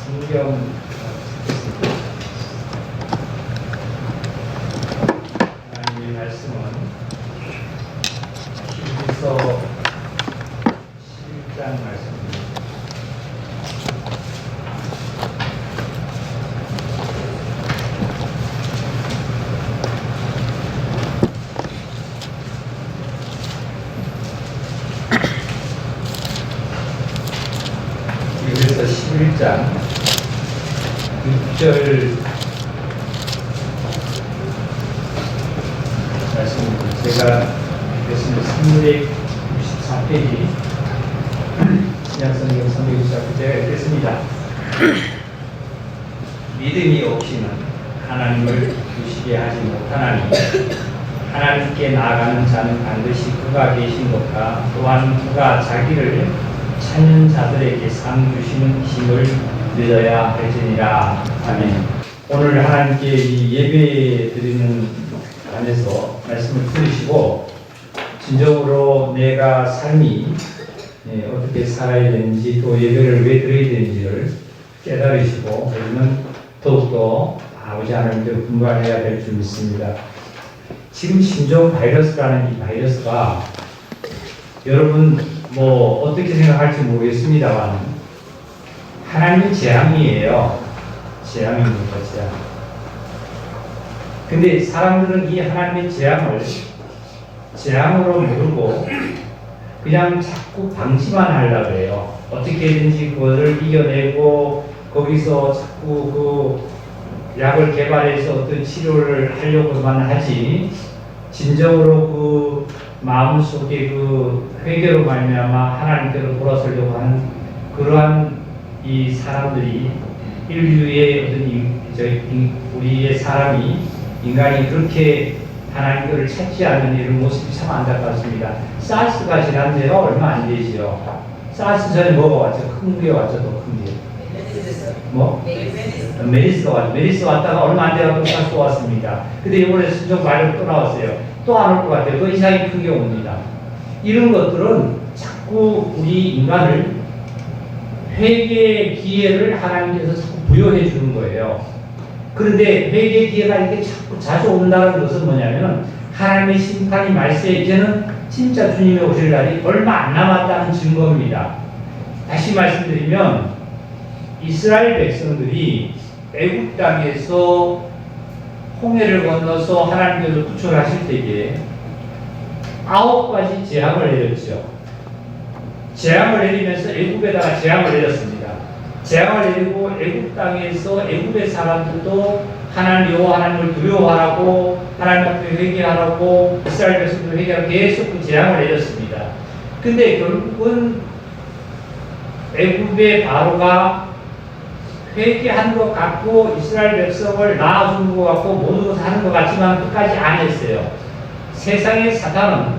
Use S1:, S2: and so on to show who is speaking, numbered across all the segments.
S1: 성경 하나님의 말씀은 히브리서 11장 말씀입니다. 히브리서 11장 6절 말씀입니다. 제가 읽겠습니다. 364페이지 신약성경 364페이지에 읽겠습니다. 믿음이 없이는 하나님을 두시게 하지 못하나니 하나님께 나아가는 자는 반드시 그가 계신 것과 또한 그가 자기를 찾는 자들에게 상 주시는 힘을 믿어야 할지니라. 아멘. 오늘 하나님께 이 예배 드리는 안에서 말씀을 들으시고 진정으로 내가 삶이 어떻게 살아야 되는지 또 예배를 왜 드려야 되는지를 깨달으시고 우리는 더욱더 아버지 하나님께로 분발해야 될 줄 믿습니다. 지금 신종 바이러스라는 이 바이러스가 여러분 뭐 어떻게 생각할지 모르겠습니다만 하나님의 재앙이에요. 재앙입니다. 재앙. 근데 사람들은 이 하나님의 재앙을 재앙으로 모르고 그냥 자꾸 방치만 하려고 해요. 어떻게든지 그것을 이겨내고 거기서 자꾸 그 약을 개발해서 어떤 치료를 하려고만 하지 진정으로 그 마음속에 그 회개로 말미암아 하나님께로 돌아서려고 하는 그러한 이 사람들이 인류의 어떤 우리의 사람이 인간이 그렇게 하나님께를 찾지 않는 이런 모습이 참 안타깝습니다. 사스가 지난 지가 얼마 안 되지요. 사스 전에 뭐가 왔죠? 큰 게 왔죠, 더 큰 게. 뭐? 메리스가 왔죠. 메리스 왔다가 얼마 안 돼가지고 사스 왔습니다. 근데 이번에 신종 바이러스 또 나왔어요. 또 안 올 것 같아요. 그 이상이 큰 게 옵니다. 이런 것들은 자꾸 우리 인간을 회개의 기회를 하나님께서 자꾸 부여해 주는 거예요. 그런데 회개의 기회가 이렇게 자꾸 자주 온다는 것은 뭐냐면 하나님의 심판이 말세에 이제는 진짜 주님의 오실 날이 얼마 안 남았다는 증거입니다. 다시 말씀드리면 이스라엘 백성들이 애굽 땅에서 홍해를 건너서 하나님께서 구출하실 때에 9가지 재앙을 내렸죠. 재앙을 내리면서 애굽에다가 재앙을 내렸습니다. 재앙을 내리고 애굽 땅에서 애굽의 사람들도 하나님 여호와 하나님을 두려워하라고 하나님 앞에 회개하라고 이스라엘 백성들 회개하라고 계속 그 재앙을 내렸습니다. 근데 결국은 애굽의 바로가 회개한 것 같고 이스라엘 백성을 낳아준 것 같고 모든 것을 하는 것 같지만 끝까지 안 했어요. 세상의 사탄은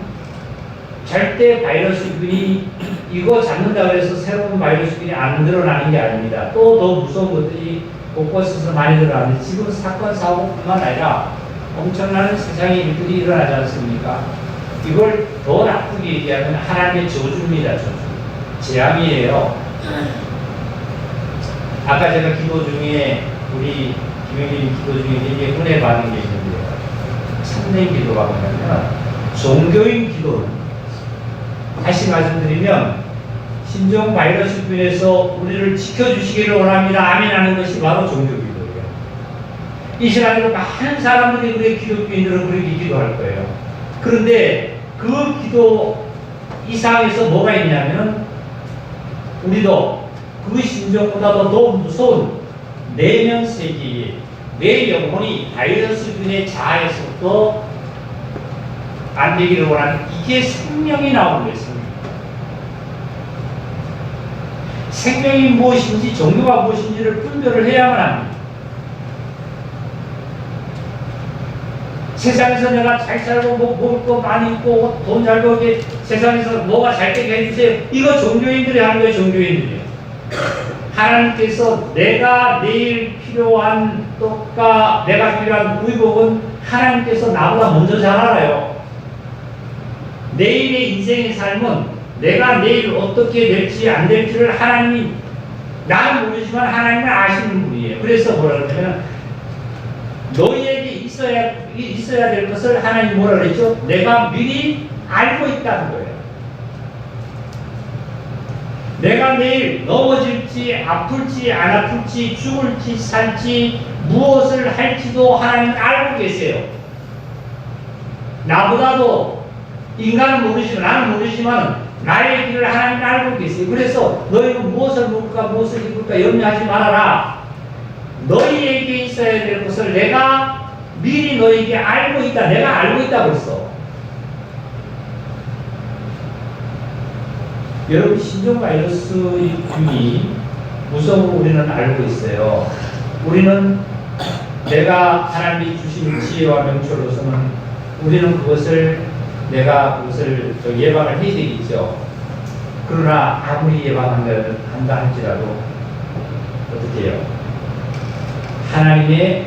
S1: 절대 바이러스균이 이거 잡는다고 해서 새로운 바이러스균이 안 드러나는 게 아닙니다. 또 더 무서운 것들이 곳곳에서 많이 드러나는데 지금 사건 사고뿐만 아니라 엄청난 세상의 일들이 일어나지 않습니까? 이걸 더 나쁘게 얘기하면 하나님의 저주입니다. 저주. 재앙이에요. 아까 제가 기도 중에 우리 김영진 기도 중에 되게 은혜 받은 게 있는데요. 참된 기도가 뭐냐면 종교인 기도는 다시 말씀드리면 신종 바이러스균에서 우리를 지켜주시기를 원합니다. 아멘 하는 것이 바로 종교 기도예요. 이 시간에도 많은 사람들이 우리 기독교인들은 그렇게 기도할 거예요. 그런데 그 기도 이상에서 뭐가 있냐면 우리도 그 심정보다도 더 무서운 내면 세계에 내 영혼이 바이러스균의 자아에서부터 안 되기를 원하는 이게 생명이 나오는 거예요. 생명이 무엇인지 종교가 무엇인지를 분별을 해야만 합니다. 세상에서 내가 잘 살고 먹을 거 많이 있고 돈 잘 벌게 세상에서 뭐가 잘 되게 해주세요. 이거 종교인들이 하는 거예요. 종교인들이요. 하나님께서 내가 내일 필요한 떡과 내가 필요한 의복은 하나님께서 나보다 먼저 잘 알아요. 내일의 인생의 삶은 내가 내일 어떻게 될지 안 될지를 하나님이 나는 모르지만 하나님은 아시는 분이에요. 그래서 뭐라 그러냐면 너희에게 있어야 될 것을 하나님 뭐라 그랬죠? 내가 미리 알고 있다는 거예요. 내가 내일 넘어질지 아플지 안 아플지 죽을지 살지 무엇을 할지도 하나님은 알고 계세요. 나보다도 인간은 모르지만 나는 모르지만 나의 길을 하나님은 알고 계세요. 그래서 너희가 무엇을 먹을까 무엇을 입을까 염려하지 말아라. 너희에게 있어야 될 것을 내가 미리 너희에게 알고 있다. 내가 알고 있다 벌써. 여러분 신종 바이러스 균이 무서움을 우리는 알고 있어요. 우리는 내가 하나님이 주신 지혜와 명철로서는 우리는 그것을 예방을 해야 되겠죠. 그러나 아무리 예방한다 할지라도 어떻게 해요? 하나님의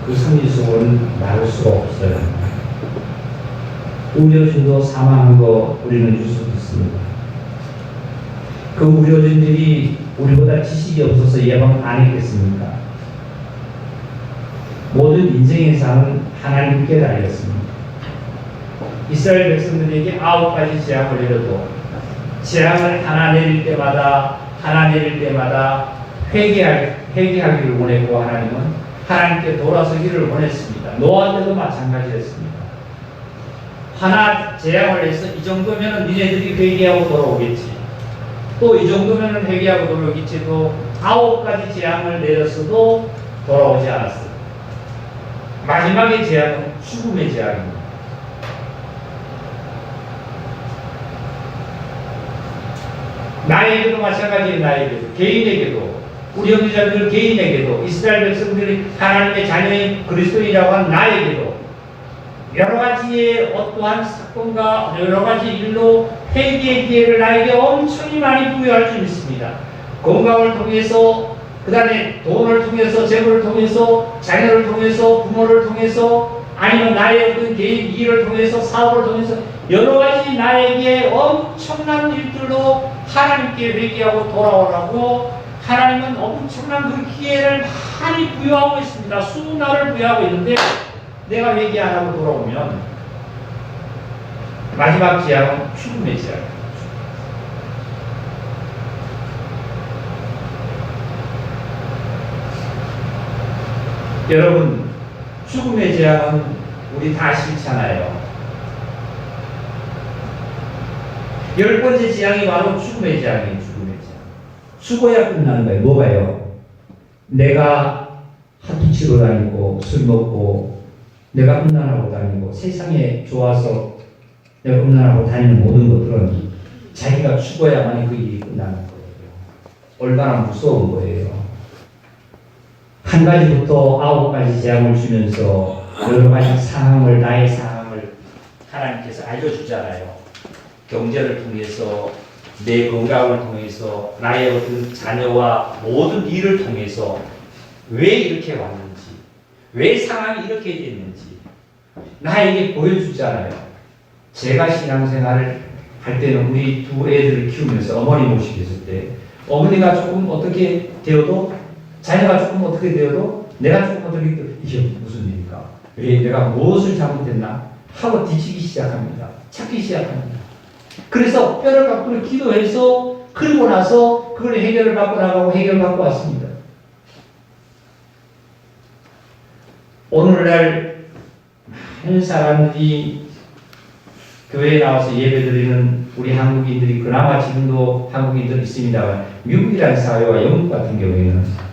S1: 그 성리수는 막을 수가 없어요. 우려진도 사망한 거 우리는 뉴스 듣습니다. 그 우려진들이 우리보다 지식이 없어서 예방 안 했겠습니까? 모든 인생의 상은 하나님께 달렸습니다. 이스라엘 백성들에게 9가지 재앙을 내려도 재앙을 하나 내릴 때마다 회개하기를 원했고 하나님은 하나님께 돌아서기를 원했습니다. 노아한테도 마찬가지였습니다. 하나 재앙을 해서 이 정도면 니네들이 회개하고 돌아오겠지. 또 이 정도면 회개하고 돌아오겠지. 또 9가지 재앙을 내렸어도 돌아오지 않았어요. 마지막의 재앙은 죽음의 재앙입니다. 나에게도 마찬가지예요. 나에게도 개인에게도 우리 형제자들 개인에게도 이스라엘 백성들이 하나님의 자녀인 그리스도인이라고 한 나에게도 여러 가지의 어떠한 사건과 여러 가지 일로 회개의 기회를 나에게 엄청 많이 부여할 수 있습니다. 건강을 통해서 그 다음에 돈을 통해서 재물을 통해서 자녀를 통해서 부모를 통해서 아니면 나의 어떤 개인 일을 통해서 사업을 통해서 여러 가지 나에게 엄청난 일들로 하나님께 회개하고 돌아오라고 하나님은 엄청난 그 기회를 많이 부여하고 있습니다. 수날을 부여하고 있는데 내가 회개 안 하고 돌아오면 마지막 재앙은 죽음의 재앙. 여러분 죽음의 재앙은 우리 다 싫잖아요. 10번째 재앙이 바로 죽음의 재앙이에요. 죽음의 재앙. 죽어야 끝나는 거예요. 뭐가요? 내가 하도 치러 다니고 술 먹고 내가 음란하고 다니고 세상에 좋아서 내가 음란하고 다니는 모든 것들은 자기가 죽어야만 그 일이 끝나는 거예요. 얼마나 무서운 거예요. 한 가지부터 9가지 재앙을 주면서 여러 가지 상황을 나의 상황을 하나님께서 알려주잖아요. 경제를 통해서 내 건강을 통해서 나의 어떤 자녀와 모든 일을 통해서 왜 이렇게 왔는지 왜 상황이 이렇게 됐는지 나에게 보여주잖아요. 제가 신앙생활을 할 때는 우리 두 애들을 키우면서 어머니 모시고 있을 때 어머니가 조금 어떻게 되어도 자녀가 조금 어떻게 되어도 내가 조금 어떻게 되어도 이게 무슨 일일까? 왜 내가 무엇을 잘못했나? 하고 뒤치기 시작합니다. 찾기 시작합니다. 그래서 뼈를 갖고 기도해서 그러고 나서 그걸 해결을 받고 나가고 해결받고 왔습니다. 오늘날 많은 사람들이 교회에 나와서 예배드리는 우리 한국인들이 그나마 지금도 한국인들 있습니다만 미국이라는 사회와 영국 같은 경우에는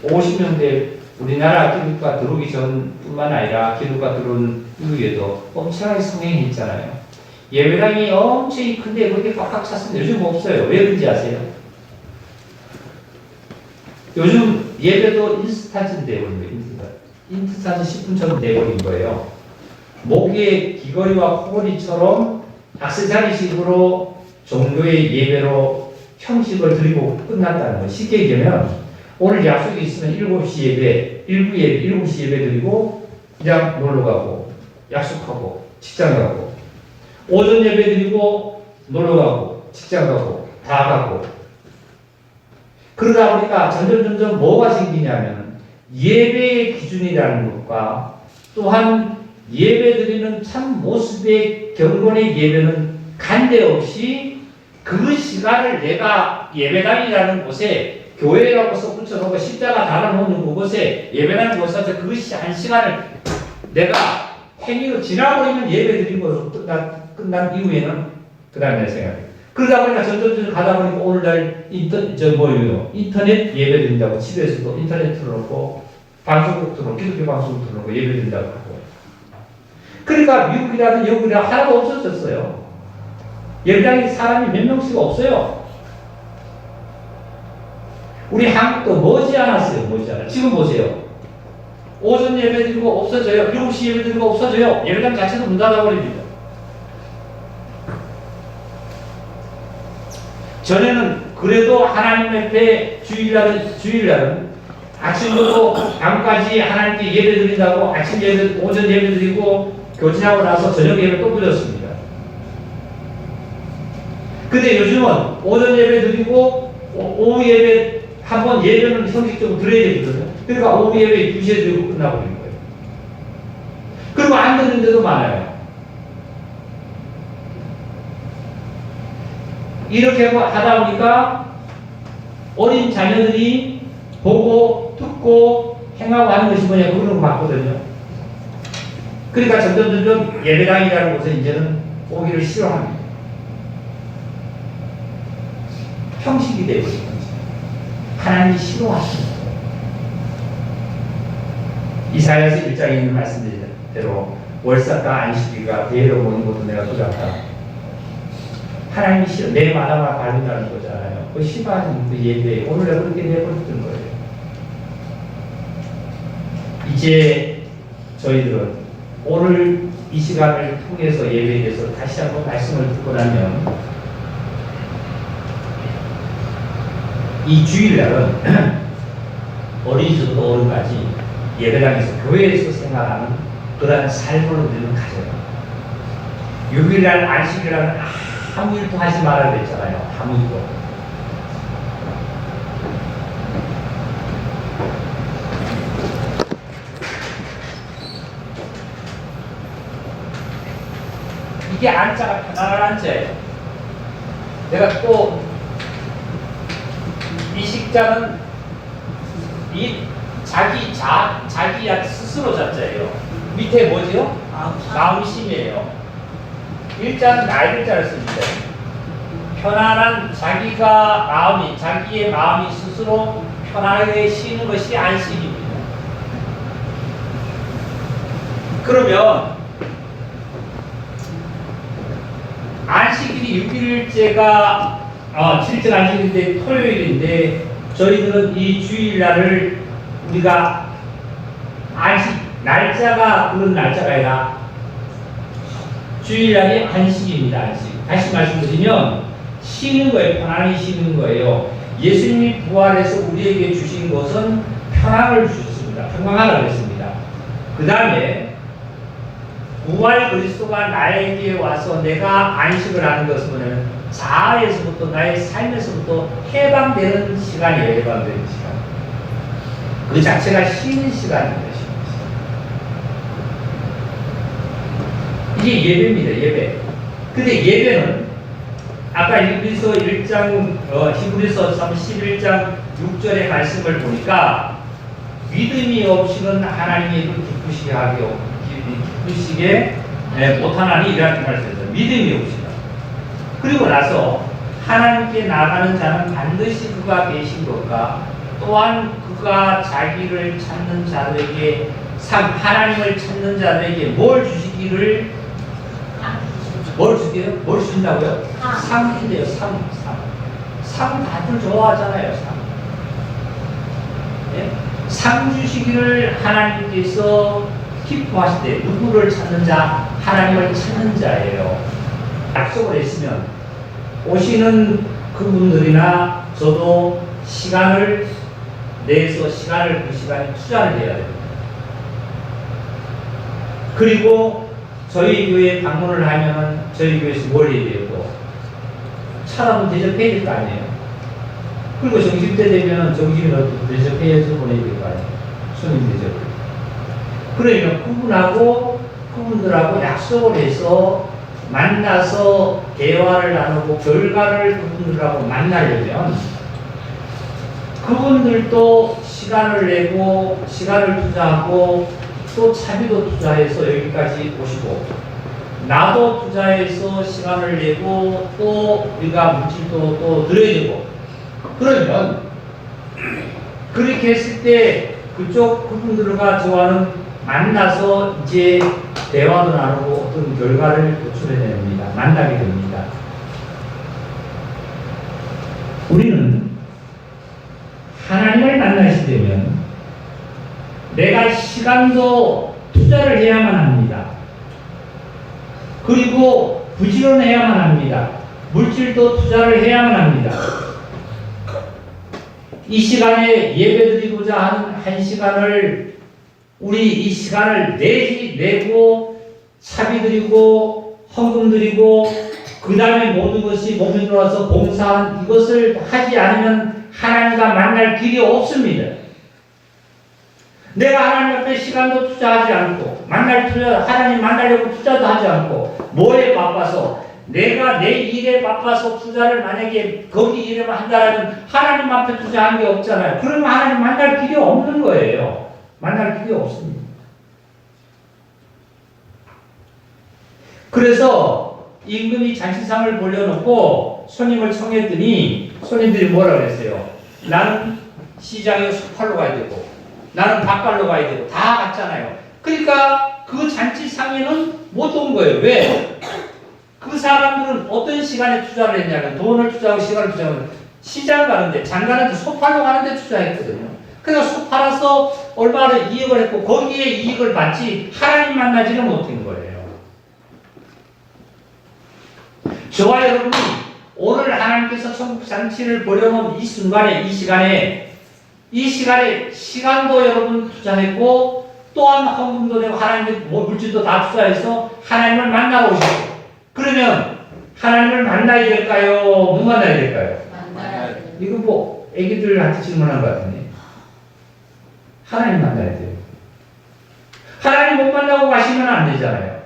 S1: 50년대 우리나라 기독교가 들어오기 전뿐만 아니라 기독교가 들어온 이후에도 엄청나게 성행했잖아요. 예배당이 엄청 큰데 그렇게 꽉꽉 찼습니다. 요즘 없어요. 왜 그런지 아세요? 요즘 예배도 인스타트 돼버린 거예요. 인스타트 10분처럼 돼버린 거예요. 목에 귀걸이와 코걸이처럼 악세사리식으로 종교의 예배로 형식을 드리고 끝났다는 거예요. 쉽게 얘기하면 오늘 약속이 있으면 7시 예배, 7시 예배 드리고 그냥 놀러 가고 약속하고 직장 가고 오전 예배 드리고 놀러 가고 직장 가고 다가고. 그러다 보니까 점점 뭐가 생기냐면 예배의 기준이라는 것과 또한 예배드리는 참 모습의 경건의 예배는 간데없이 그 시간을 내가 예배당이라는 곳에 교회라고 써 붙여놓고 십자가 달아놓는 그곳에 예배당이 곳에서 그 한 시간을 내가 행위로 지나버리면 예배드린 것으로 끝난 이후에는 그 다음에 생각해요. 그러다 보니까 점점 가다 보니까 오늘날 인터넷 예배 드린다고 집에서도 인터넷 틀어놓고 방송국 틀어놓고 기독교 방송국 틀어놓고 예배 드린다고 하고. 그러니까 미국이라든 영국이라든 하나도 없어졌어요. 예배당에 사람이 몇 명씩 없어요. 우리 한국도 머지않았어요. 머지않아. 지금 보세요. 오전 예배 드리고 없어져요. 7시 예배 드리고 없어져요. 예배당 자체도 문 닫아버립니다. 전에는 그래도 하나님 앞에 주일날은 아침부터 밤까지 하나님께 예배 드린다고 아침 예배, 오전 예배 드리고 교진하고 나서 저녁 예배 또 드렸습니다. 근데 요즘은 오전 예배 드리고 오후 예배 한번 예배는 형식적으로 드려야 되거든요. 그러니까 오후 예배 2시에 드리고 끝나버리는 거예요. 그리고 안 듣는 데도 많아요. 이렇게 하다 보니까 어린 자녀들이 보고 듣고 행하고 하는 것이 뭐냐 그런 거 맞거든요. 그러니까 점점 예배당이라는 곳에 이제는 오기를 싫어합니다. 형식이 되고 있는 거죠. 하나님이 싫어하시는 거예요. 이사야서 1장에 있는 말씀대로 월삭과 안식일과 대회로 모는 것도 내가 도잡다. 하나님이 싫어 내 마다마 바른다는 거잖아요. 그 심한 그 예배 오늘 내가 그렇게 내버렸던 거예요. 이제 저희들은 오늘 이 시간을 통해서 예배에 대해서 다시 한번 말씀을 듣고 나면 이 주일날은 어린이집부터 어른까지 예배당에서 교회에서 생활하는 그러한 삶을 우리는 가져요. 6일날 안식일날은 아무 일도 하지 말아야 됐잖아요. 아무 일도. 이게 안자가 편안한 안자예요. 내가 또 이 식자는 이 자기 스스로 자자예요. 밑에 뭐지요? 마음심이에요. 일자는 날일자를 씁니다. 편안한 자기의 마음이 스스로 편하게 쉬는 것이 안식입니다. 그러면 안식일이 6일째가 7절 안식일인데 토요일인데 저희들은 이 주일날을 우리가 안식 날짜가 그런 날짜가 아니라 주일날이 안식입니다. 안식. 다시 말씀드리면 쉬는 거예요. 편안히 쉬는 거예요. 예수님이 부활해서 우리에게 주신 것은 평안을 주셨습니다. 평강하라고 했습니다. 그 다음에 부활 그리스도가 나에게 와서 내가 안식을 하는 것은 뭐냐면 자아에서부터 나의 삶에서부터 해방되는 시간이에요. 해방되는 시간. 그 자체가 쉬는 시간입니다. 이게 예배입니다. 예배. 근데 예배는 아까 히브리서 1장 히브리서 11장 6절의 말씀을 보니까 믿음이 없이는 하나님의 기쁘시게 못하나니 이라는 말씀이죠. 믿음이 없이는. 그리고 나서 하나님께 나가는 자는 반드시 그가 계신 것과 또한 그가 자기를 찾는 자들에게 하나님을 찾는 자들에게 뭘 주시기를 뭘 주게요? 뭘 주신다고요? 상인데요. 상 다들 좋아하잖아요. 상 주시기를 하나님께서 기뻐하실 때 누구를 찾는 자? 하나님을 찾는 자예요. 약속을 했으면 오시는 그분들이나 저도 시간을 내서 그 시간에 투자를 해야 됩니다. 그리고 저희 교회에 방문을 하면은 저희 교회에서 뭘 해야 돼요? 차라도 대접해야 될 거 아니에요. 그리고 점심때 되면 점심이라도 대접해서 보내야 될 거 아니에요. 손님 대접을. 그러면 그분들하고 약속을 해서 만나서 대화를 나누고 결과를 그분들하고 만나려면 그분들도 시간을 내고 시간을 투자하고 또 차비도 투자해서 여기까지 오시고 나도 투자해서 시간을 내고 또 우리가 물질도 또 드려야 되고 그러면 그렇게 했을 때 그분들과 저와는 만나서 이제 대화도 나누고 어떤 결과를 도출해냅니다. 만나게 됩니다. 우리는 하나님을 만나시려면 내가 시간도 투자를 해야만 합니다. 그리고 부지런해야만 합니다. 물질도 투자를 해야만 합니다. 이 시간에 예배드리고자 하는 한 시간을 우리 이 시간을 내고 차비 드리고 헌금 드리고 그 다음에 모든 것이 몸에 들어와서 봉사한 이것을 하지 않으면 하나님과 만날 길이 없습니다. 내가 하나님 앞에 시간도 투자하지 않고 하나님 만나려고 투자도 하지 않고 뭐에 바빠서 내가 내 일에 바빠서 투자를 만약에 거기 일에만 한다면 하나님 앞에 투자한 게 없잖아요. 그러면 하나님 만날 길이 없는 거예요. 만날 길이 없습니다. 그래서 임금이 잔치상을 벌려놓고 손님을 청했더니 손님들이 뭐라 그랬어요? 나는 시장에 소팔로 가야 되고 나는 닭갈로 가야 되고 다 갔잖아요. 그러니까 그 잔치상에는 못 온 거예요. 왜? 그 사람들은 어떤 시간에 투자를 했냐면 돈을 투자하고 시간을 투자하고 시장 가는데 장가는데 소팔로 가는데 투자했거든요. 그래서 소 팔아서 얼마를 이익을 했고 거기에 이익을 받지 하나님 만나지는 못한 거예요. 저와 여러분이 오늘 하나님께서 천국 잔치를 벌여놓은 이 순간에 이 시간에 시간도 여러분 투자했고 또한 헌금도 내고 하나님의 물질도 다 투자해서 하나님을 만나러 오시고 그러면 하나님을 만나야 될까요? 못 만나야 될까요?
S2: 만나야 돼요.
S1: 이거 뭐 애기들한테 질문한 것 같은데 하나님 만나야 돼요. 하나님 못 만나고 가시면 안 되잖아요.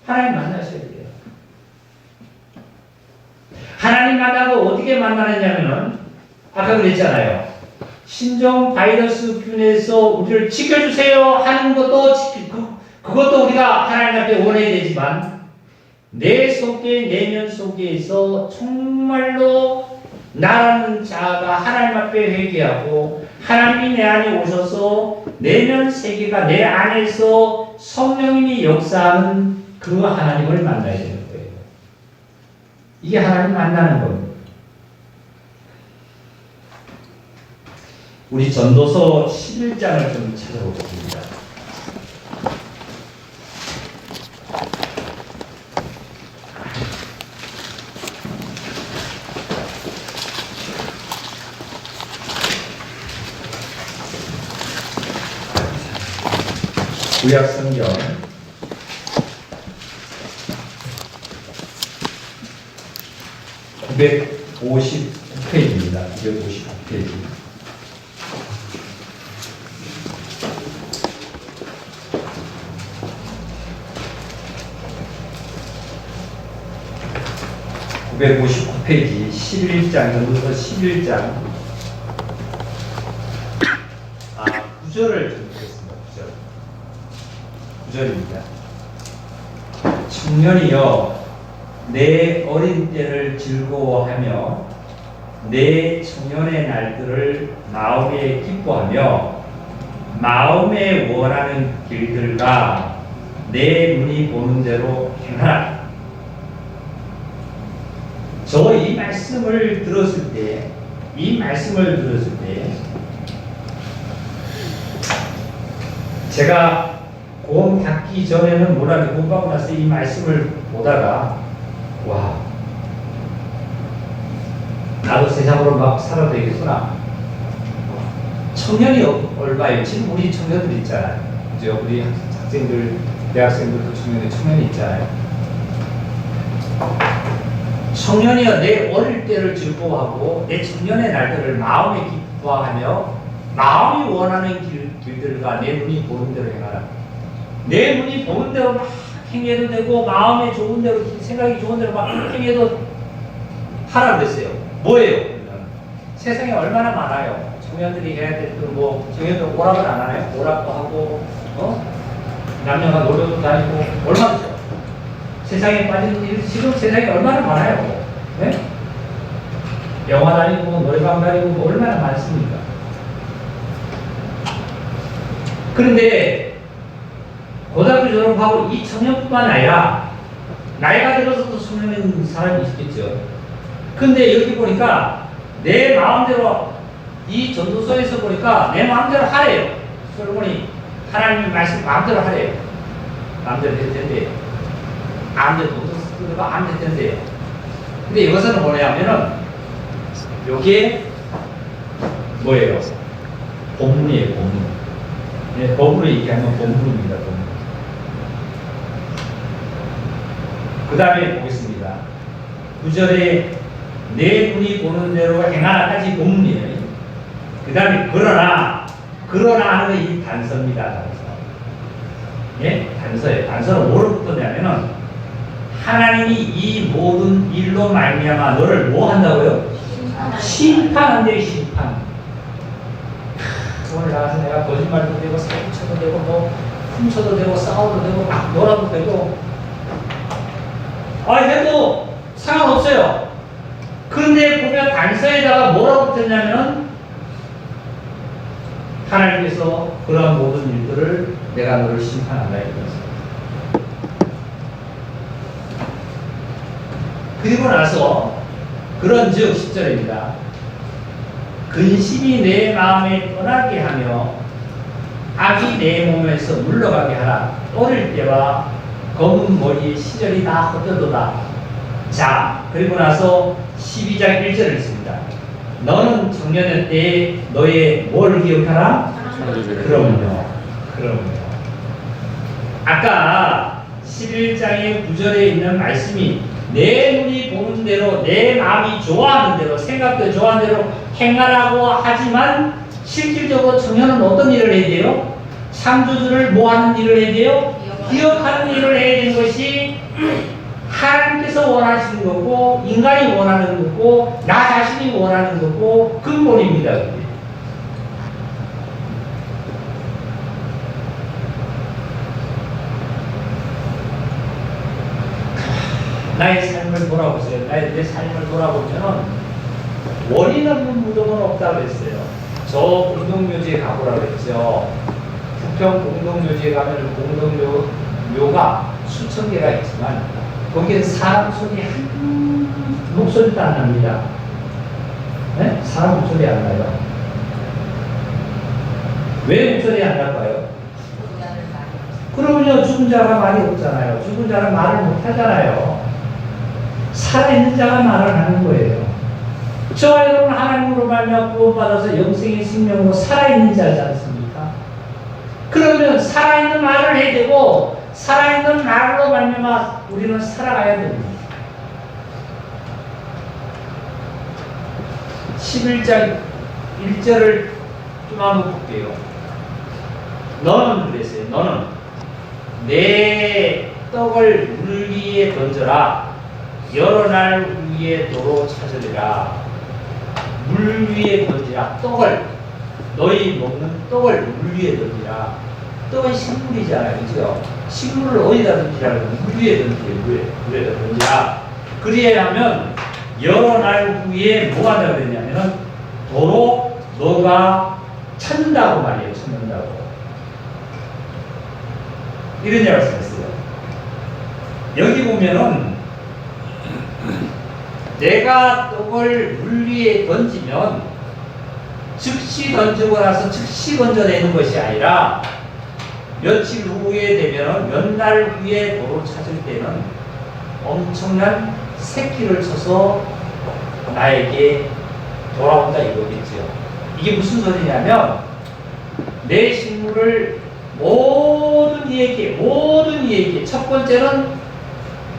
S1: 하나님 만나셔야 돼요. 하나님 만나고 어떻게 만나느냐면은 아까 그랬잖아요. 신종 바이러스 균에서 우리를 지켜주세요 하는 것도 그것도 우리가 하나님 앞에 원해야 되지만 내 속에 내면 속에서 정말로 나라는 자가 하나님 앞에 회개하고 하나님이 내 안에 오셔서 내면 세계가 내 안에서 성령님이 역사하는 그 하나님을 만나야 되는 거예요. 이게 하나님 만나는 겁니다. 우리 전도서 11장을 좀 찾아보겠습니다. 구약 성경 959페이지입니다. 959페이지. (959페이지) 11장, 전도서 11장 9절을 좀 보겠습니다. 9절입니다. 청년이여 내 어린 때를 즐거워하며 내 청년의 날들을 마음에 기뻐하며 마음에 원하는 길들과 내 눈이 보는 대로 행하라. 저 이 말씀을 들었을 때 제가 고음 닫기 전에는 몰랐는데 공부하고 나서 이 말씀을 보다가 와, 나도 세상으로 막 살아도 되겠구나. 청년이 얼마예요? 지금 우리 청년들 있잖아요. 이제 우리 학생들, 대학생들도 청년이 있잖아요. 청년이여 내 어릴 때를 즐거워하고 내 청년의 날들을 마음에 기뻐하며 마음이 원하는 길들과 내 눈이 보는 대로 행하라. 내 눈이 보는 대로 막 행해도 되고 마음에 좋은 대로 생각이 좋은 대로 막 행해도 하라 그랬어요. 뭐예요? 세상에 얼마나 많아요. 청년들이 해야 될 거 뭐 청년들 오락을 안 하나요? 오락도 하고 남녀가 노래도 다니고 얼마죠? 세상에 빠진 일 지금 세상에 얼마나 많아요. 네? 영화 다니고 노래방 다니고 뭐 얼마나 많습니까? 그런데 고등학교 졸업하고 이 청년뿐만 아니라 나이가 들어서도 청년인 사람이 있겠죠. 근데 여기 보니까 내 마음대로 이 전도서에서 보니까 내 마음대로 하래요. 솔로몬이 하나님 말씀 마음대로 하래요. 마음대로 될 텐데 안 돼도 안 될 텐데요. 근데 이것은 뭐냐면은 요게 뭐예요? 본문이에요. 본문. 네, 법으로 얘기하면 본문입니다. 본문. 그 다음에 보겠습니다. 9절에 내 눈이 보는 대로 행하라까지 본문이에요. 그 다음에 그러나 하는 이 단서입니다. 단서. 예? 단서예요. 단서는 뭐로 붙었냐면은 하나님이 이 모든 일로 말미암아 너를 뭐 한다고요? 심판한대요. 심판. 오늘 나가서 내가 거짓말도 되고 사기쳐도 되고 뭐 훔쳐도 되고 싸워도 되고 막 놀아도 되고 해도 상관없어요. 그런데 보면 단서에다가 뭐라고 붙였냐면 하나님께서 그러한 모든 일들을 내가 너를 심판한다 이거죠. 그리고 나서 그런즉 10절입니다. 근심이 내 마음에 떠나게 하며 악이 내 몸에서 물러가게 하라. 어릴 때와 검은 머리의 시절이 다 헛되도다. 자, 그리고 나서 12장 1절을 읽습니다. 너는 청년의 때에 너의 뭘 기억하라? 그럼요. 아까 11장의 9절에 있는 말씀이 내 눈이 보는 대로 내 마음이 좋아하는 대로 생각도 좋아하는 대로 행하라고 하지만 실질적으로 청년은 어떤 일을 해야 돼요? 창조주를 뭐 하는 일을 해야 돼요? 기억하는 일을 해야 되는 것이 하나님께서 원하시는 거고 인간이 원하는 거고 나 자신이 원하는 거고 근본입니다. 나의 삶을 돌아보세요. 내 삶을 돌아보면 원인 없는 무덤은 없다고 했어요. 저 공동묘지에 가보라고 했죠. 부평 공동묘지에 가면 공동묘가 수천 개가 있지만 거기에 사람 소리 한 목소리도 안 납니다. 네? 사람 목소리 안 나요. 왜 목소리 안 날까요? 그러면요 죽은 자가 말이 없잖아요. 죽은 자는 말을 못 하잖아요. 살아있는 자가 말을 하는 거예요. 저와 여러분 하나님으로 말미암아 구원받아서 영생의 생명으로 살아있는 자지 않습니까? 그러면 살아있는 말을 해야 되고 살아있는 말로 말미암아 우리는 살아가야 됩니다. 11장 1절을 좀 한번 볼게요. 너는 그랬어요. 너는 내 떡을 물 위에 던져라. 여러 날 위에 도로 찾으리라. 물 위에 던지라. 떡을 너희 먹는 떡을 물 위에 던지라. 떡은 식물이잖아요. 그죠? 식물을 어디다 던지라고 하면 물 위에 던지라. 물에다 던지라. 그리해야 하면 여러 날 후에 뭐가 되냐면은 도로 너가 찾는다고 말이에요. 찾는다고. 이런 말씀했어요. 여기 보면은 내가 떡을 물 위에 던지면 즉시 던지고 나서 즉시 건져내는 것이 아니라 며칠 후에 되면 몇 날 후에 도로 찾을 때는 엄청난 새끼를 쳐서 나에게 돌아온다 이거겠죠. 이게 무슨 소리냐면 내 식물을 모든 이에게 첫 번째는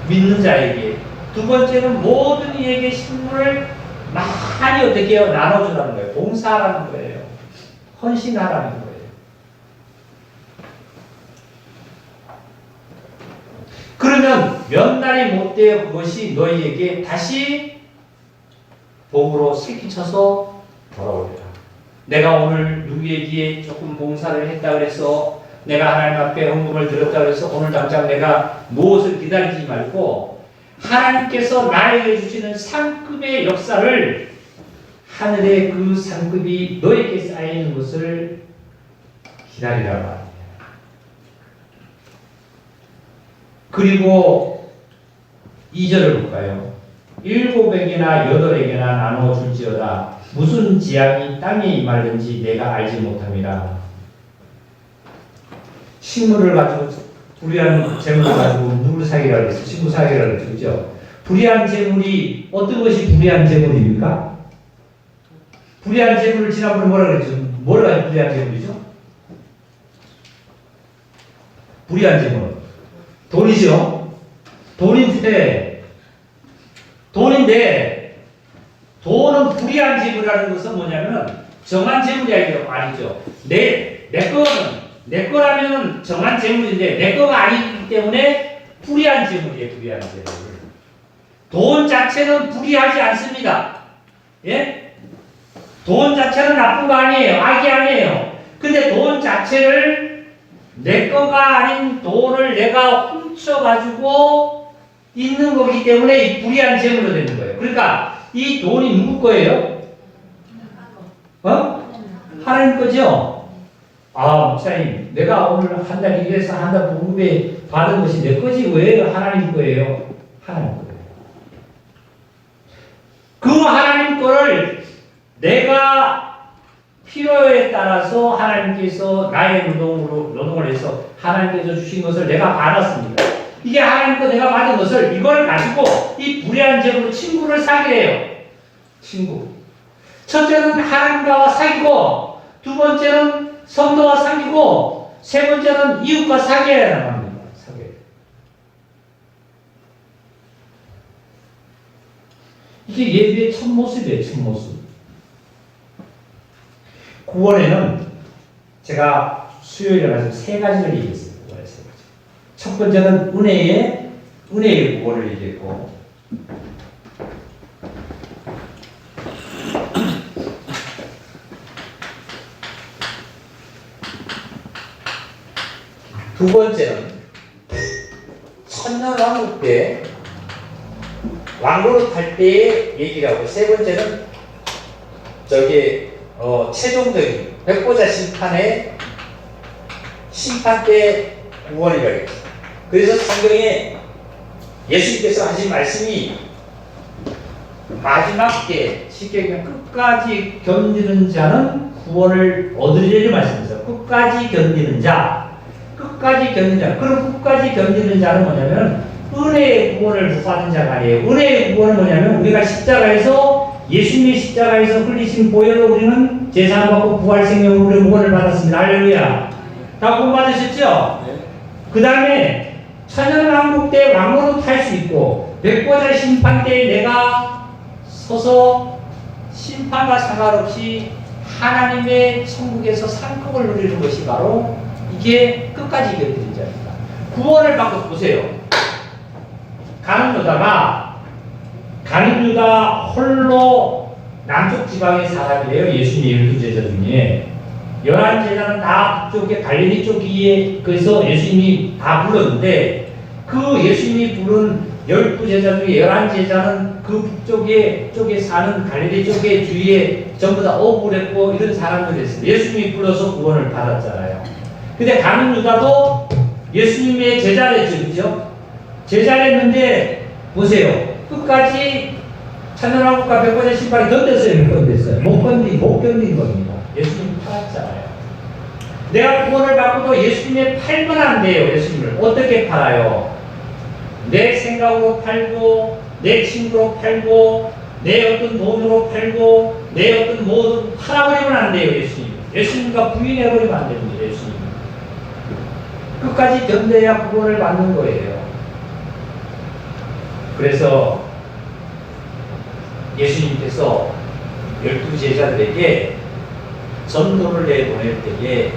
S1: 믿는 자에게 두 번째는 모든 이에게 식물을 많이 어떻게 해요? 나눠주라는 거예요. 봉사하라는 거예요. 헌신하라는 거예요. 그러면 몇 날이 못 되어 그것이 너희에게 다시 복으로 새끼쳐서 돌아오리라. 내가 오늘 누구에게 조금 봉사를 했다 그래서 내가 하나님 앞에 헌금을 드렸다 그래서 오늘 당장 내가 무엇을 기다리지 말고 하나님께서 나에게 주시는 상급의 역사를 하늘의 그 상급이 너에게 쌓이는 것을 기다리라 말이에요. 그리고 2절을 볼까요? 7에게나 8에게나 나누어 줄지어다. 무슨 재앙이 땅에 임하는지 내가 알지 못함이라. 식물을 가지고 불의한 재물을 가지고 누구를 사기라 그랬어요? 친구 사기라 그랬죠. 불의한 재물이 어떤 것이 불의한 재물입니까? 불의한 재물을 지난번에 뭐라 그랬죠? 뭘 가지고 불의한 재물이죠? 불의한 재물 돈이죠. 돈인데 돈은 불의한 재물이라는 것은 뭐냐면 정한 재물이 아니죠. 내 거라면 정한 재물인데 내 거가 아니기 때문에 불의한 재물이에요. 불의한 재물. 돈 자체는 불의하지 않습니다. 예? 돈 자체는 나쁜 거 아니에요. 악이 아니에요. 근데 돈 자체를 내 거가 아닌 돈을 내가 훔쳐가지고 있는 거기 때문에 이 불의한 재물로 되는 거예요. 그러니까 이 돈이 누구 거예요? 하나님 거죠? 목사님, 내가 오늘 한 달 일해서 한 달 봉급에 받은 것이 내 거지 왜 하나님 거예요? 하나님 거예요. 그 하나님 거를 내가 필요에 따라서 하나님께서 나의 노동을 해서 하나님께서 주신 것을 내가 받았습니다. 이게 하나님 거 내가 받은 것을 이걸 가지고 이 불의한 재물로 친구를 사귀래요. 친구. 첫째는 하나님과 사귀고 두 번째는 성도와 사귀고 세 번째는 이웃과 사귀어야 합니다. 이게 예배의 첫 모습이에요. 첫 모습. 구원에는 제가 수요일에 가서 세 가지를 얘기했어요. 첫 번째는 은혜의 구원을 얘기했고 두 번째는 천년왕국 때 왕노릇 할 때의 얘기를 하고 세 번째는 최종적인 백보자 심판 때 구원이라고 했어요. 그래서 성경에 예수님께서 하신 말씀이 마지막 때 쉽게 얘기하면 끝까지 견디는 자는 구원을 얻으리라 말씀하셨어요. 끝까지 견디는 자. 그럼 끝까지 견디는 자는 뭐냐면 은혜의 구원을 못 받은 자가 아니에요. 은혜의 구원은 뭐냐면 우리가 십자가에서 예수님의 십자가에서 흘리신 보혈로 우리는 제사함 받고 부활 생명으로 구원을 받았습니다. 할렐루야. 다 구원 받으셨죠? 네. 그 다음에 천연왕국 때 왕으로 탈 수 있고 백보자 심판 때 내가 서서 심판과 상관없이 하나님의 천국에서 상급을 누리는 것이 바로 이게 끝까지 견디는 자입니다. 구원을 받고 보세요. 가룟 유다 홀로 남쪽 지방의 사람이에요. 예수님의 12제자 중에 11제자는 다 북쪽에 갈릴리 쪽에 그래서 예수님이 다 불렀는데 그 예수님이 부른 12제자 중에 11제자는 그 북쪽에 사는 갈릴리 쪽에 주위에 전부 다 억울했고 이런 사람들이었어요. 예수님이 불러서 구원을 받았잖아요. 근데 가룟 유다도 예수님의 제자랬죠. 그죠? 제자랬는데 보세요. 끝까지 천연왕국과 백보자 심판이 견뎠어요? 못 견뎠어요? 못 견딘 겁니다. 예수님 팔았잖아요. 내가 구원을 받고도 예수님의 팔면 안 돼요. 예수님을 어떻게 팔아요? 내 생각으로 팔고 내 친구로 팔고 내 어떤 돈으로 팔고 내 어떤 뭐든 팔아버리면 안 돼요. 예수님과 부인해버리면 안 됩니다. 예수님 끝까지 견뎌야 구원을 받는 거예요. 그래서 예수님께서 12제자들에게 전도를 내보낼 때에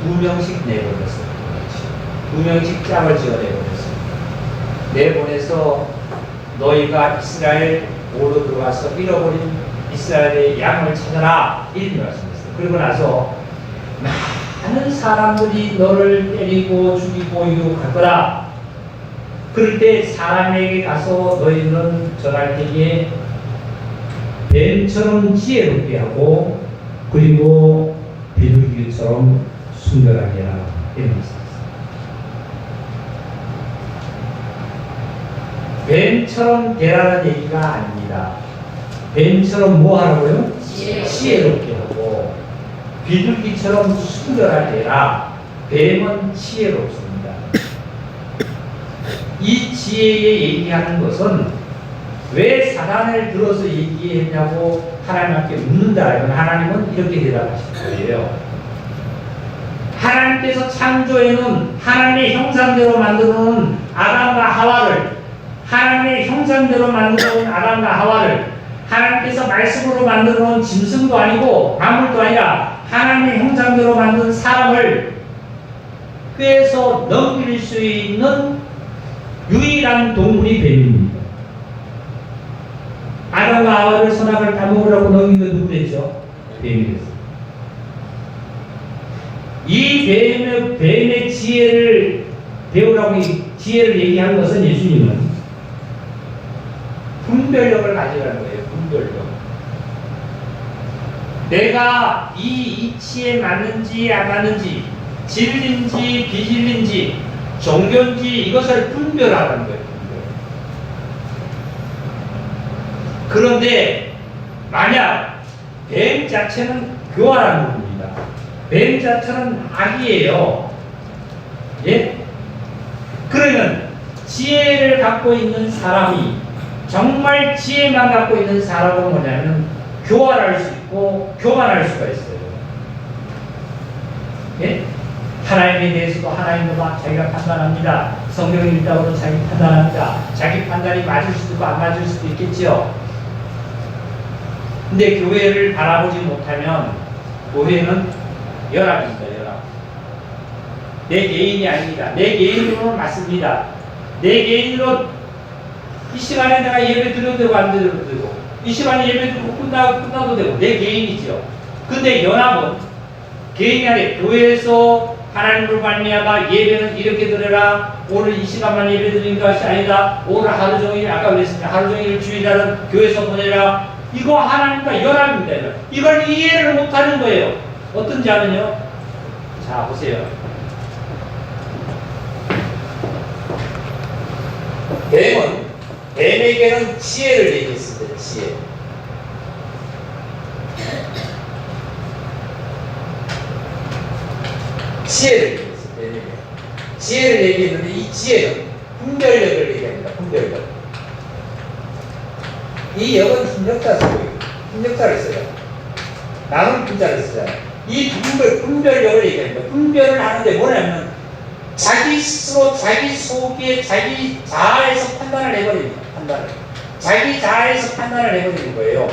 S1: 2명씩 내보냈어요. 2명씩 짝을 지어 내보냈어요. 내보내서 너희가 이스라엘 오로 들어와서 잃어버린 이스라엘의 양을 찾아라, 이렇게 말씀했어요. 그리고 나서 많은 사람들이 너를 때리고 죽이고 유혹할 거라. 그럴 때 사람에게 가서 너희는 전할 때에 뱀처럼 지혜롭게 하고 그리고 비둘기처럼 순결하게 하라, 이런 말씀이었어요. 뱀처럼 되라는 얘기가 아닙니다. 뱀처럼 뭐 하라고요? 지혜롭게 하고 비둘기처럼 순결하게 해라. 뱀은 지혜롭습니다. 이 지혜에 얘기하는 것은 왜 사단을 들어서 얘기했냐고 하나님께 묻는다. 하나님은 이렇게 대답하실 거예요. 하나님께서 창조해놓은 하나님의 형상대로 만들어놓은 아담과 하와를, 하나님의 형상대로 만들어놓은 아담과 하와를 하나님께서 말씀으로 만들어놓은 짐승도 아니고 만물도 아니라 하나님의 형상대로 만든 사람을 꾀에서 넘길 수 있는 유일한 동물이 뱀입니다. 아담과 하와를 선악을 다 먹으라고 넘긴 건 누구랬죠? 뱀이랬어요. 이 뱀의 지혜를 배우라고 지혜를 얘기한 것은 예수님은 분별력을 가지라는 거예요. 분별력. 내가 이 이치에 맞는지 안 맞는지, 진리인지 비진리인지, 종교인지 이것을 분별하라는 거예요. 그런데 만약 뱀 자체는 교활한 겁니다. 뱀 자체는 악이에요. 예? 그러면 지혜를 갖고 있는 사람이, 정말 지혜만 갖고 있는 사람은 뭐냐면 교활할 수 있고 교만할 수가 있어요. 예? 하나님에 대해서도 하나님도 막 자기가 판단합니다. 성경을 읽다고도 자기 판단합니다. 자기 판단이 맞을 수도 있고 안 맞을 수도 있겠죠. 근데 교회를 바라보지 못하면 교회는 열악입니다. 열악. 내 개인이 아닙니다. 내 개인으로는 맞습니다. 내 개인으로 이 시간에 내가 예배 드려도 되고 안 드려도 되고, 이 시간에 예배 드리고 끝나도 되고, 내 개인이죠. 근데 연합은 개인이 아니라 교회에서 하나님을 말미암아 예배는 이렇게 드려라, 오늘 이 시간만 예배 드리는 것이 아니다, 오늘 하루 종일, 아까 그랬습니다, 하루 종일 주일날은 교회에서 보내라, 이거 하나님과 연합입니다. 이걸 이해를 못하는 거예요. 어떤지 아면요? 자, 보세요. 뱀에게는 지혜를 얘기했습니다. 지혜. 지혜를 얘기했어요. 뱀에게. 지혜를 얘기했는데 이 지혜는 분별력을 얘기합니다. 분별력. 이 역은 힘력자 쓰고요. 힘력자를 써요. 나는 분자를 쓰잖아요. 이 분별력을 얘기합니다. 분별을 하는데 뭐냐면 자기 스스로 자기 속에 자기 자아에서 판단을 해버립니다. 판단을. 자기 자아에서 판단을 해버리는 거예요.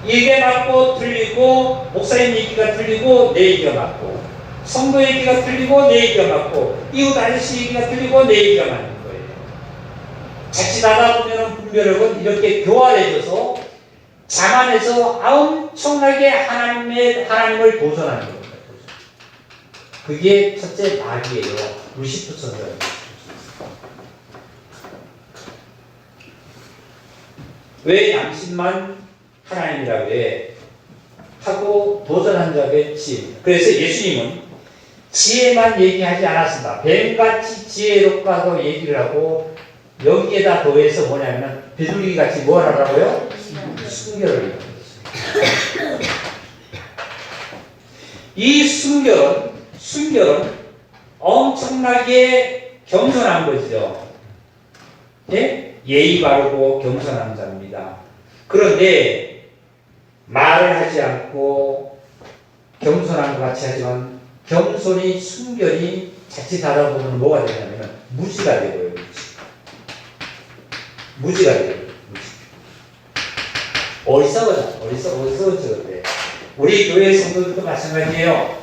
S1: 이게 맞고 틀리고, 목사님 얘기가 틀리고 내 얘기가 맞고, 성도 얘기가 틀리고 내 얘기가 맞고, 이웃 아저씨 얘기가 틀리고 내 얘기가 맞는 거예요. 자칫하다 보면 분별력은 이렇게 교활해져서 자만해서 엄청나게 하나님을 도전하는 겁니다. 그게 첫째 마귀예요. 루시프 선생님. 왜 양심만 하나님이라고 해? 하고 도전한 자의 지혜. 그래서 예수님은 지혜만 얘기하지 않았습니다. 뱀같이 지혜롭다고 얘기를 하고 여기에다 더해서 뭐냐면 비둘기같이 뭘 하라고요? 순결을 얘기했어요. 이 순결은 엄청나게 겸손한 거죠. 예? 예의 바르고 겸손한 자입니다. 그런데 말을 하지 않고 겸손한 것 같이 하지만 겸손이 순결이 자칫하다 보면 뭐가 되냐면 무지가 되고요. 무지가 돼요. 어리석어졌대. 우리 교회 성도들도 마찬가지예요.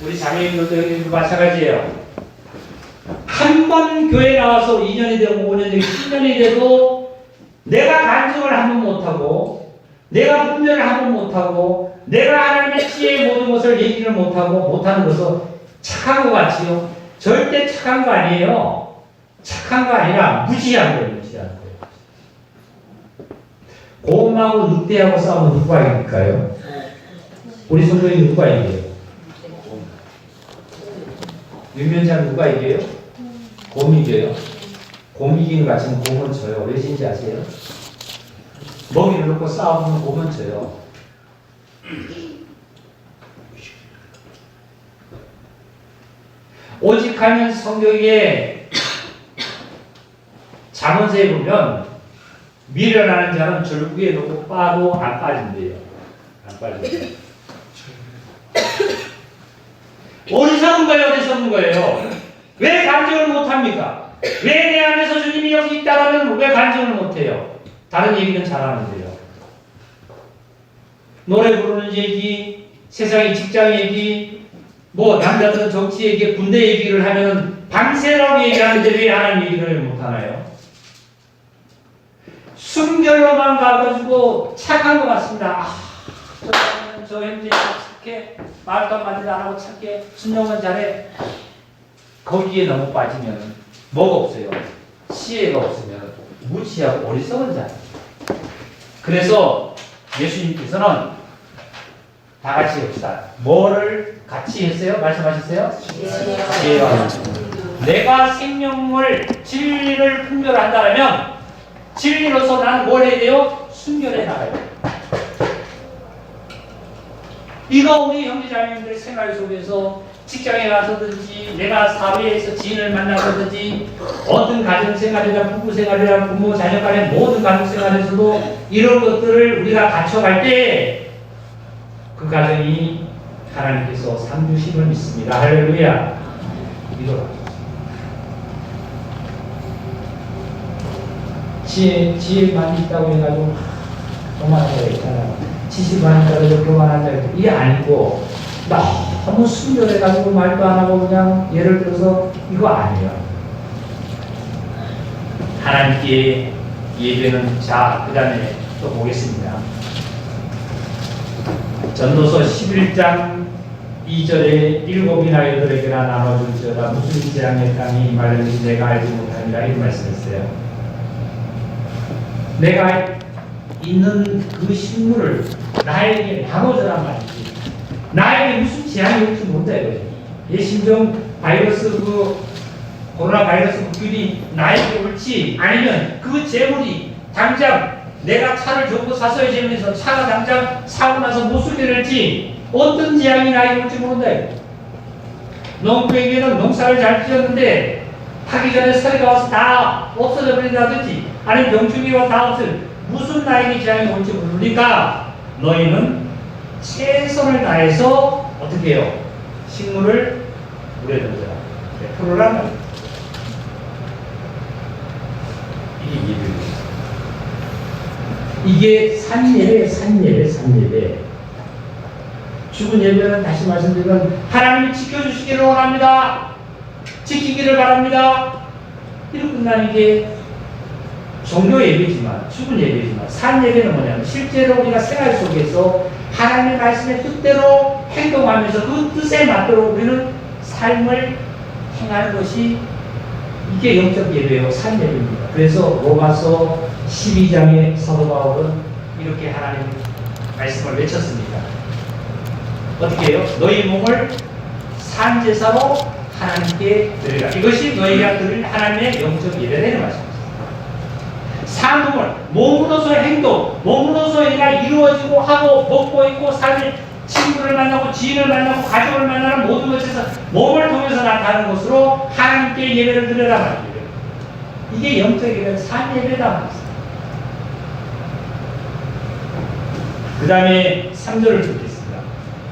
S1: 우리 자매님들도 마찬가지예요. 한 번 교회 나와서 2년이 되고 5년이 되고 10년이 돼도 내가 간증을 한 번 못하고 내가 분별을 한 번 못하고 내가 하나님의 지혜의 모든 것을 얘기를 못하는 것은 착한 것 같지요? 절대 착한 거 아니에요. 착한 거 아니라 무지한 거예요. 무지한 거예요. 곰하고 늑대하고 싸우면 누가 이길까요? 우리 성도님 누가 이겨요? 유면자 누가 이겨요? 곰이 이겨요. 곰이 이기는 것 같으면 곰은 져요. 왜인지 아세요? 먹이를 놓고 싸우면 곰은 져요. 오직 하면 성경에 잠언서에 보면 미련하는 자는 절구에 놓고 빠도 안 빠진대요. 안 빠진대요. 어리석은 거예요, 어리석은 거예요. 왜 간증을 못합니까? 왜 내 안에서 주님이 여기 있다라면 왜 간증을 못해요? 다른 얘기는 잘하는데요. 노래 부르는 얘기, 세상의 직장 얘기, 뭐 남자들은 정치 얘기, 군대 얘기를 하면 밤새라고 얘기하는데 왜 하나님 얘기를 못하나요? 순결로만 가가지고 착한 것 같습니다. 저 현재 착해, 말도 한마디도 안 하고 착해, 순종은 잘해. 거기에 너무 빠지면 뭐가 없어요? 지혜가 없으면 무지하고 어리석은 자. 그래서 예수님께서는 다 같이 합시다. 뭐를 같이 했어요? 말씀하셨어요? 지혜와 내가 생명을 진리를 분별한다면 진리로서 나는 뭘 해야 돼요? 순결해 나가요. 이거 우리 형제자매님들의 생활 속에서 직장에 가서든지 내가 사회에서 지인을 만나서든지 어떤 가정생활이나 부부생활이나 부모 자녀 간의 모든 가정생활에서도 이런 것들을 우리가 갖춰갈 때 그 가정이 하나님께서 상 주심을 믿습니다. 할렐루야. 이거라. 지혜만 있다고 해가지고 교만한 거 있잖아요. 지식만 있다고 교만한다 해도 이게 아니고 너무 순결해가지고 말도 안 하고 그냥 예를 들어서 이거 아니에요. 하나님께 예배는 자, 그 다음에 또 보겠습니다. 전도서 11장 2절에 7이나 8에게나 나눠줄지어다 무슨 재앙의 땅이 말하는지 내가 알지 못하니라 이런 말씀했어요. 내가 있는 그 식물을 나에게 나눠주란 말이지. 나에게 무슨 재앙이 올지 모른다 이거예요. 예, 심정 바이러스 코로나 바이러스 균이 나에게 올지 아니면 그 재물이 당장 내가 차를 정보 사서야 재면서 차가 당장 사고 나서 못 쓰게 될지 어떤 재앙이 나에게 올지 모른다 이거예요. 농부에게는 농사를 잘 지었는데 하기 전에 서리가 와서 다 없어져 버린다든지 아니면 병충해가 다 없을 무슨 나에게 재앙이 올지 모르니까 너희는 최선을 다해서 어떻게 해요? 식물을 물에 던져라. 풀어라 말이야. 이게 예배입니다. 이게 산예배. 죽은 예배는 다시 말씀드리면 하나님이 지켜주시기를 원합니다. 지키기를 바랍니다. 이렇게 끝나는 게 종교 예배지만, 죽은 예배지만, 산 예배는 뭐냐면 실제로 우리가 생활 속에서 하나님의 말씀의 뜻대로 행동하면서 그 뜻에 맞도록 우리는 삶을 행하는 것이 이게 영적 예배요, 산 예배입니다. 그래서 로마서 12장의 사도 바울은 이렇게 하나님 말씀을 외쳤습니다. 어떻게 해요? 너희 몸을 산 제사로 하나님께 드리라. 이것이 너희가 드릴 하나님의 영적 예배라는 말씀입니다. 산 몸을 몸으로서 행동, 몸으로서 이루어지고 하고 먹고 있고 삶의 친구를 만나고 지인을 만나고 가족을 만나는 모든 것에서 몸을 통해서 나타나는 것으로 하나님께 예배를 드려라 말이에요. 이게 영적 예배는 산 예배다 말이에요. 그 다음에 3절을 듣겠습니다.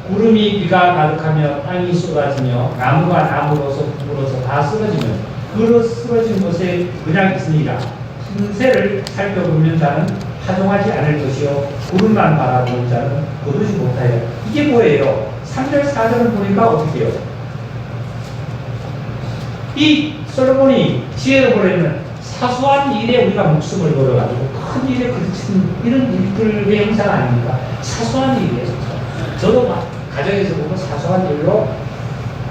S1: 구름이 비가 가득하며 땅이 쏟아지며 나무가 나무로서 불어서 다 쓰러지면 그 쓰러진 곳에 그냥 있으니라. 신세를 살펴보면 자는 파종하지 않을 것이요 구름만 바라보는 자는 거두지 못하여. 이게 뭐예요? 3절 4절을 보니까 어떻게 해요? 이 솔로몬이 지혜를 보려면 사소한 일에 우리가 목숨을 걸어가지고 큰 일에 그르치는 이런 일들의 형상 아닙니까? 사소한 일이에요. 저도 막 가정에서 보면 사소한 일로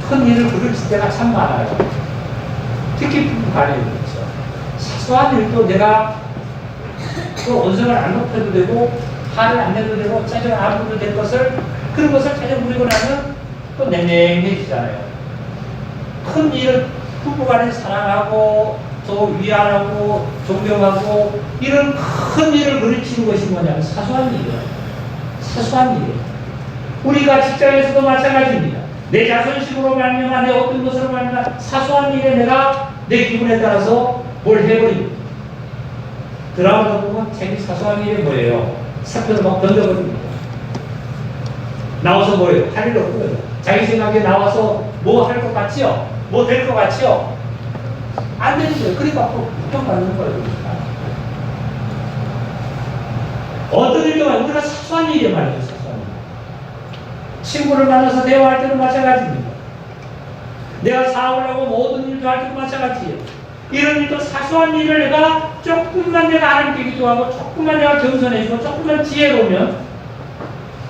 S1: 큰 일을 그르칠 때가 참 많아요. 특히 부부 간에 그렇죠. 사소한 일도 내가 또 언성을 안 높여도 되고 화를 안 내도 되고 짜증을 안 부려도 될 것을 그런 것을 짜증 부리고 나면 또 냉랭해지잖아요. 큰 일을 부부간에 사랑하고 또 위안하고 존경하고 이런 큰 일을 그르치는 것이 뭐냐면 사소한 일이에요. 사소한 일이에요. 우리가 직장에서도 마찬가지입니다. 내 자존심으로 말미암아 내 어떤 것으로 말미암아 사소한 일에 내가 내 기분에 따라서 뭘 해버립니다. 드라마도 보면 자기 사소한 일이 뭐예요? 사표를 막 던져버립니다. 나와서 뭐예요? 할 일 없고요. 자기 생각에 나와서 뭐 할 것 같지요? 뭐 될 것 같지요? 안 되는 거예요. 그러니까 고통받는 거예요. 어떤 일도 우리가 사소한 일이 말이죠. 사소한 일. 친구를 만나서 대화할 때도 마찬가지입니다. 내가 사업하려고 모든 일도 할 때도 마찬가지예요. 이런 일도 사소한 일을 내가 조금만 내가 하나님께 기도하고 조금만 내가 겸손해지고 조금만 지혜로우면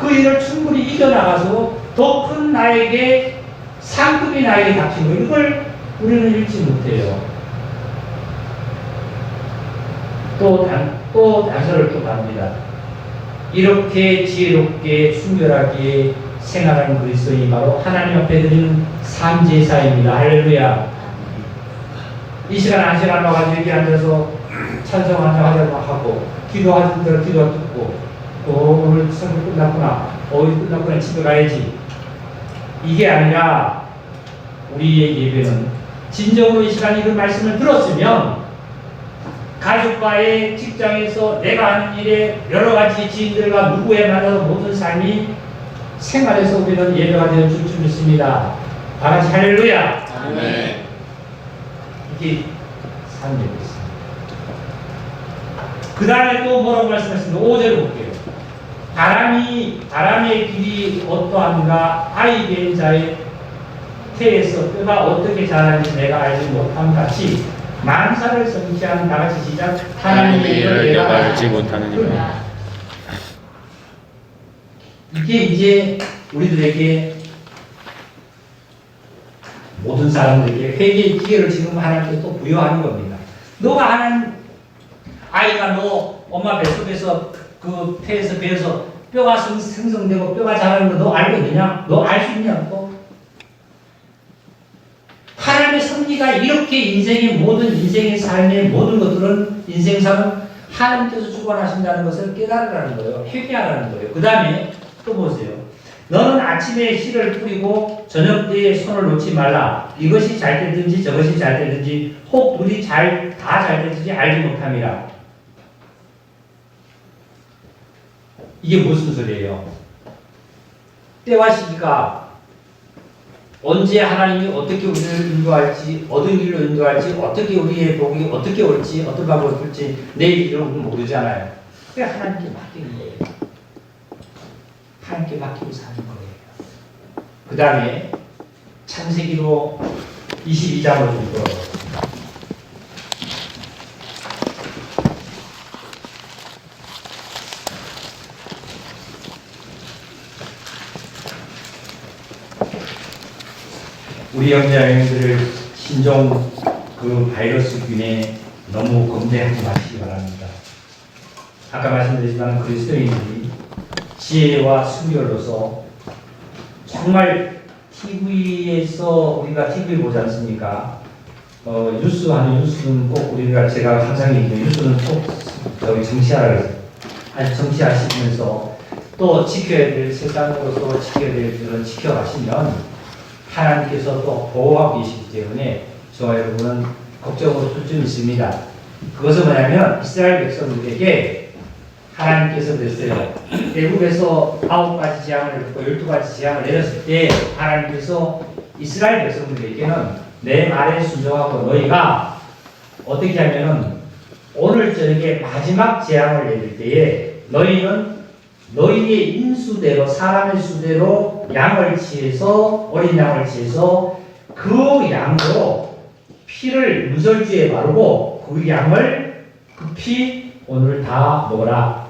S1: 그 일을 충분히 이겨나가서 더 큰 나에게 상급이 나에게 닥치는 거 이걸 우리는 읽지 못해요. 또 단서를 또 갑니다. 이렇게 지혜롭게 순결하게 생활하는 그리스도인이 바로 하나님 앞에 드리는 삶제사입니다. 할렐루야. 이 시간 한 시간 와가지고 여기 앉아서 찬송 한장 하고 기도하는 대로 기도 듣고 또 오늘 설교 끝났구나 끝났구나 집에 가야지 이게 아니라 우리의 예배는 진정으로 이 시간 이런 말씀을 들었으면 가족과의 직장에서 내가 하는 일에 여러 가지 지인들과 누구에 만나서 모든 삶이 생활에서 우리는 예배가 되는 줄 믿습니다. 다같이 할렐루야.
S2: 아멘.
S1: 이게 삶이 있습니다. 그 다음에 또 뭐라고 말씀하셨습니까? 5절 볼게요. 바람의 길이 어떠한가 아이 된 자의 태에서 뼈가 어떻게 자라는지 내가 알지 못함 같이 만사를 성취한 다같이 시작 하나님의 일을 내가 알지 못하느니라. 이게 이제 우리들에게 모든 사람들에게 회개의 기회를 지금 하나님께 또 부여하는 겁니다. 너가 하는 아이가 너 엄마 뱃속에서 그 폐에서 배에서 뼈가 생성되고 뼈가 자라는 거 너 알고 있느냐? 너 알 수 있냐? 또 하나님의 섭리가 이렇게 인생의 삶의 모든 것들은 인생사는 하나님께서 주관하신다는 것을 깨달으라는 거예요. 회개하라는 거예요. 그 다음에 또 보세요. 너는 아침에 씨를 뿌리고 저녁 때에 손을 놓지 말라. 이것이 잘 되든지 저것이 잘 되든지 혹 둘이 다 잘 되든지 알지 못함이라. 이게 무슨 소리예요? 때와 시기가 언제 하나님이 어떻게 우리를 인도할지, 어떤 길로 인도할지, 어떻게 우리의 복이 어떻게 올지, 어떤 방법을 쓸지 내일 이런 건 모르잖아요. 그냥 하나님께 맡기는 거예요. 하나님께 맡기고 사는 거예요. 그 다음에 창세기로 22장으로 좀 돌아가요. 우리 형제자매들을 신종 그 바이러스균에 너무 검대하지 마시기 바랍니다. 아까 말씀드렸지만 그리스도인들이 지혜와 순결로서 정말 TV에서 우리가 TV 보지 않습니까? 뉴스는 꼭 제가 항상 얘기해요. 뉴스는 꼭 정치하시면서 또 지켜야 될 세상으로서 지켜야 될 일은 지켜가시면 하나님께서 또 보호하고 계시기 때문에 저와 여러분은 걱정으로 풀 좀 있습니다. 그것은 뭐냐면 이스라엘 백성들에게 하나님께서 그랬어요. 애굽에서 9가지 재앙을 듣고 12가지 재앙을 내렸을 때 하나님께서 이스라엘 백성들에게는 내 말에 순종하고 너희가 어떻게 하면은 오늘 저녁에 마지막 재앙을 내릴 때에 너희는 너희의 인수대로 사람의 수대로 양을 취해서 어린 양을 취해서 그 양으로 피를 무설주에 바르고 그 양을 그 피 오늘 다 먹어라.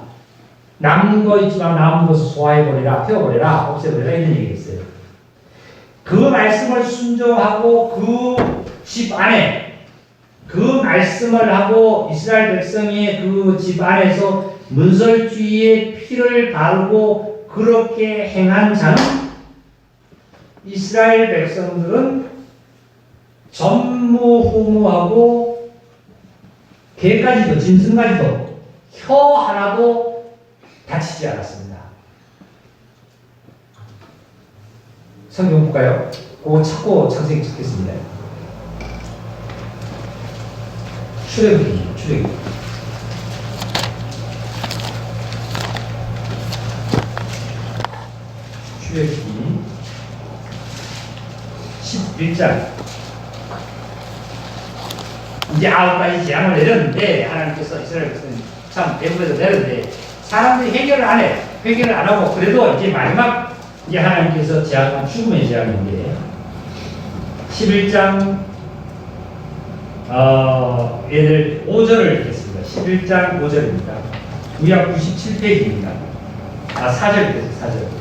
S1: 남은 거 있지만 남은 것을 소화해버리라, 태워버리라, 없애버리라 이런 얘기가 있어요. 그 말씀을 순종하고 그 집 안에 그 말씀을 하고 이스라엘 백성의 그 집 안에서 문설주의의 피를 바르고 그렇게 행한 자는 이스라엘 백성들은 전무후무하고 개까지도 짐승까지도 혀 하나도 다치지 않았습니다. 성경 볼까요? 그거 찾고 창세기 찾겠습니다. 출애굽기 출애굽기 11장 이제 9가지 재앙을 내렸는데 하나님께서 이스라엘 백성이 참 대부분에서 내렸는데 사람들이 해결을 안 해. 해결을 안 하고 그래도 이제 마지막 이제 하나님께서 재앙은 죽음의 재앙인데 11장 얘들 5절을 읽겠습니다. 11장 5절입니다. 구약 97페이지입니다. 4절입니다. 4절.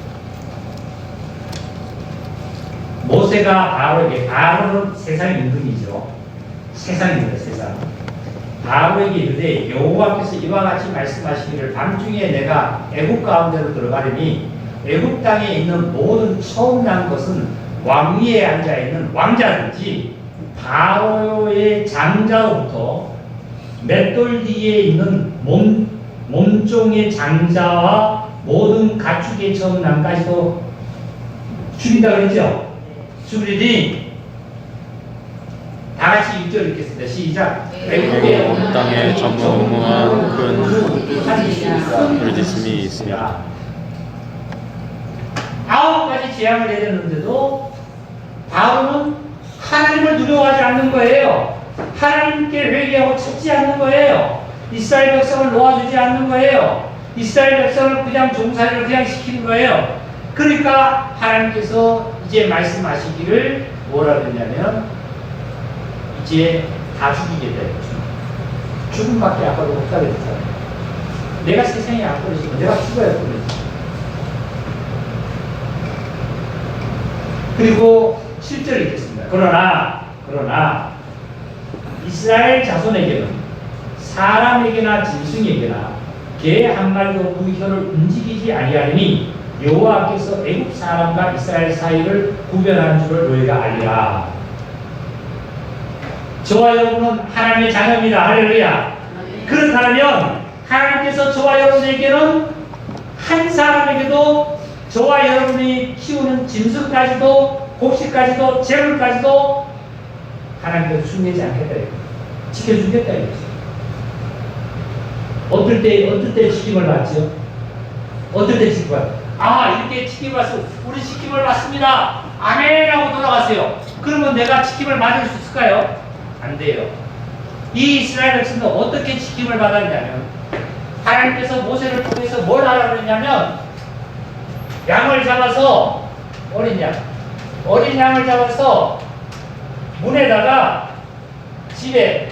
S1: 모세가 바로는 세상의 임금이죠. 세상입니다. 세상. 바로에게 이르되 여호와께서 이와 같이 말씀하시기를 밤중에 내가 애굽 가운데로 들어가려니 애굽 땅에 있는 모든 처음 난 것은 왕위에 앉아 있는 왕자든지 바로의 장자로부터 맷돌 뒤에 있는 몸종의 장자와 모든 가축의 처음 난까지도 죽인다 그랬죠? 죽이니 다 같이 6절 읽겠습니다. 시작.
S2: 애굽의 온 땅에 전무후무한 큰 부르짖음이 있으며
S1: 9가지 재앙을 내렸는데도 바로는 하나님을 두려워하지 않는 거예요. 하나님께 회개하고 찾지 않는 거예요. 이스라엘 백성을 놓아주지 않는 거예요. 이스라엘 백성을 그냥 종살이를 그냥 시키는 거예요. 그러니까 하나님께서 이제 말씀하시기를 뭐라 그랬냐면 이제 다 죽이겠다. 죽음밖에 아까도 없다 그랬잖아요. 내가 세상에 안 버리시고 내가 죽어야 버리지. 그리고 7절 읽겠습니다. 그러나 이스라엘 자손에게는 사람에게나 짐승에게나 개 한 마리도 그 혀를 움직이지 아니하리니 여호와께서 애굽 사람과 이스라엘 사이를 구별한 줄을 너희가 알리라. 저와 여러분은 하나님의 자녀입니다. 할렐루야. 그렇다면 하나님께서 저와 여러분에게는 한 사람에게도 저와 여러분이 키우는 짐승까지도 곡식까지도 재물까지도 하나님께서 숨기지 않겠다. 지켜주겠다. 어떨 때 지킴을 받죠? 어떨 때 지킴을 받죠? 이렇게 지킴을 받았어. 우리 지킴을 받습니다. 아멘 하고 돌아가세요. 그러면 내가 지킴을 받을 수 있을까요? 안 돼요. 이 이스라엘 백성도 어떻게 지킴을 받았냐면 하나님께서 모세를 통해서 뭘 하라고 했냐면 양을 잡아서 어린 양을 잡아서 문에다가 집에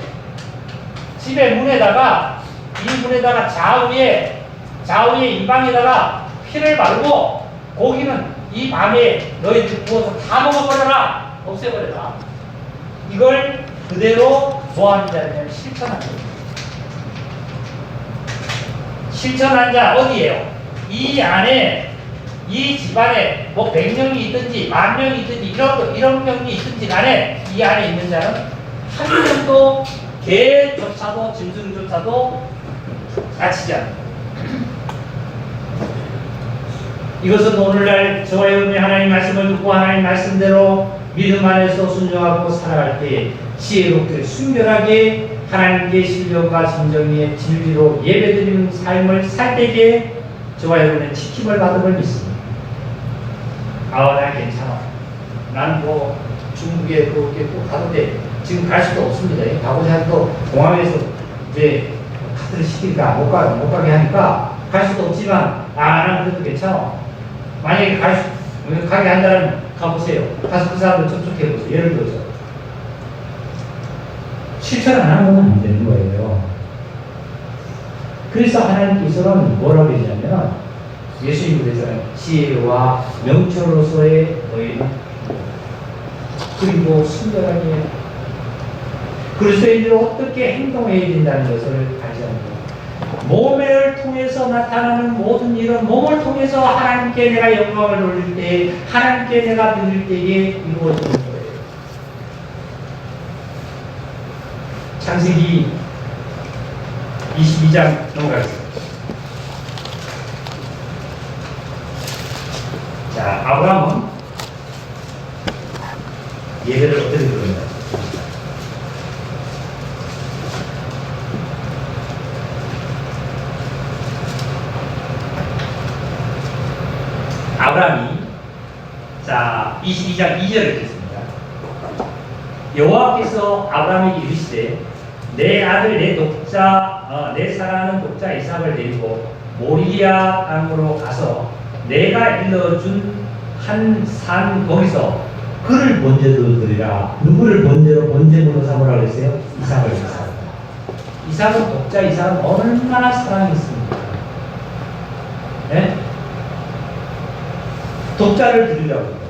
S1: 문에다가 이 문에다가 좌우에 이방에다가 피를 바르고 고기는 이 밤에 너희들 구워서 다 먹어버려라. 없애버려라. 이걸 그대로 뭐하는 자냐면 실천한 거예요. 실천한 자 어디예요? 이 안에 이 집안에 뭐 100명이 있든지 10,000명이 있든지 이런 명이 있든지 간에 이 안에 있는 자는 한 명도 개조차도 짐승조차도 다치지 않는다. 이것은 오늘날 저와 여러분이 하나님 말씀을 듣고 하나님 말씀대로 믿음 안에서 순종하고 살아갈 때 지혜롭게 순결하게 하나님께 신령과 진정의 진리로 예배드리는 삶을 살 때에 저와 여러분의 지킴을 받음을 믿습니다. 나 괜찮아. 난 뭐 중국에 그렇게 또 가는데 지금 갈 수도 없습니다. 가고자 해도 공항에서 이제 카트를 시키니까 못 가게 하니까 갈 수도 없지만 나는 그래도 괜찮아. 만약에 가게 한다면 가보세요. 가서 그 사람들 접촉해보세요. 예를 들어서 실천 안 하는 건 안 되는 거예요. 그래서 하나님께서는 뭐라고 했냐면 예수님이 그랬잖아요. 지혜와 명철로서의 너희는 그리고 순결하게 그리스도인들은 어떻게 행동해야 된다는 것을 가르치는 몸을 통해서 나타나는 모든 일은 몸을 통해서 하나님께 내가 영광을 돌릴 때 하나님께 내가 드릴 때에 이루어지는 거예요. 창세기 22장 넘어가겠습니다. 자, 아브라함은 예배를 어떻게 드렸냐? 아브라함이 자 22장 2절을 읽겠습니다. 여호와께서 아브라함에게 이르시되 내 아들 내 사랑하는 독자 이삭을 데리고 모리아 땅으로 가서 내가 일러준 한 산 거기서 그를 번제로 드리라. 누구를 번제물로 삼으라 그랬어요? 이삭을. 이삭은 독자 이삭은 얼마나 사랑했습니까? 네? 독자를 드리라고 합니다.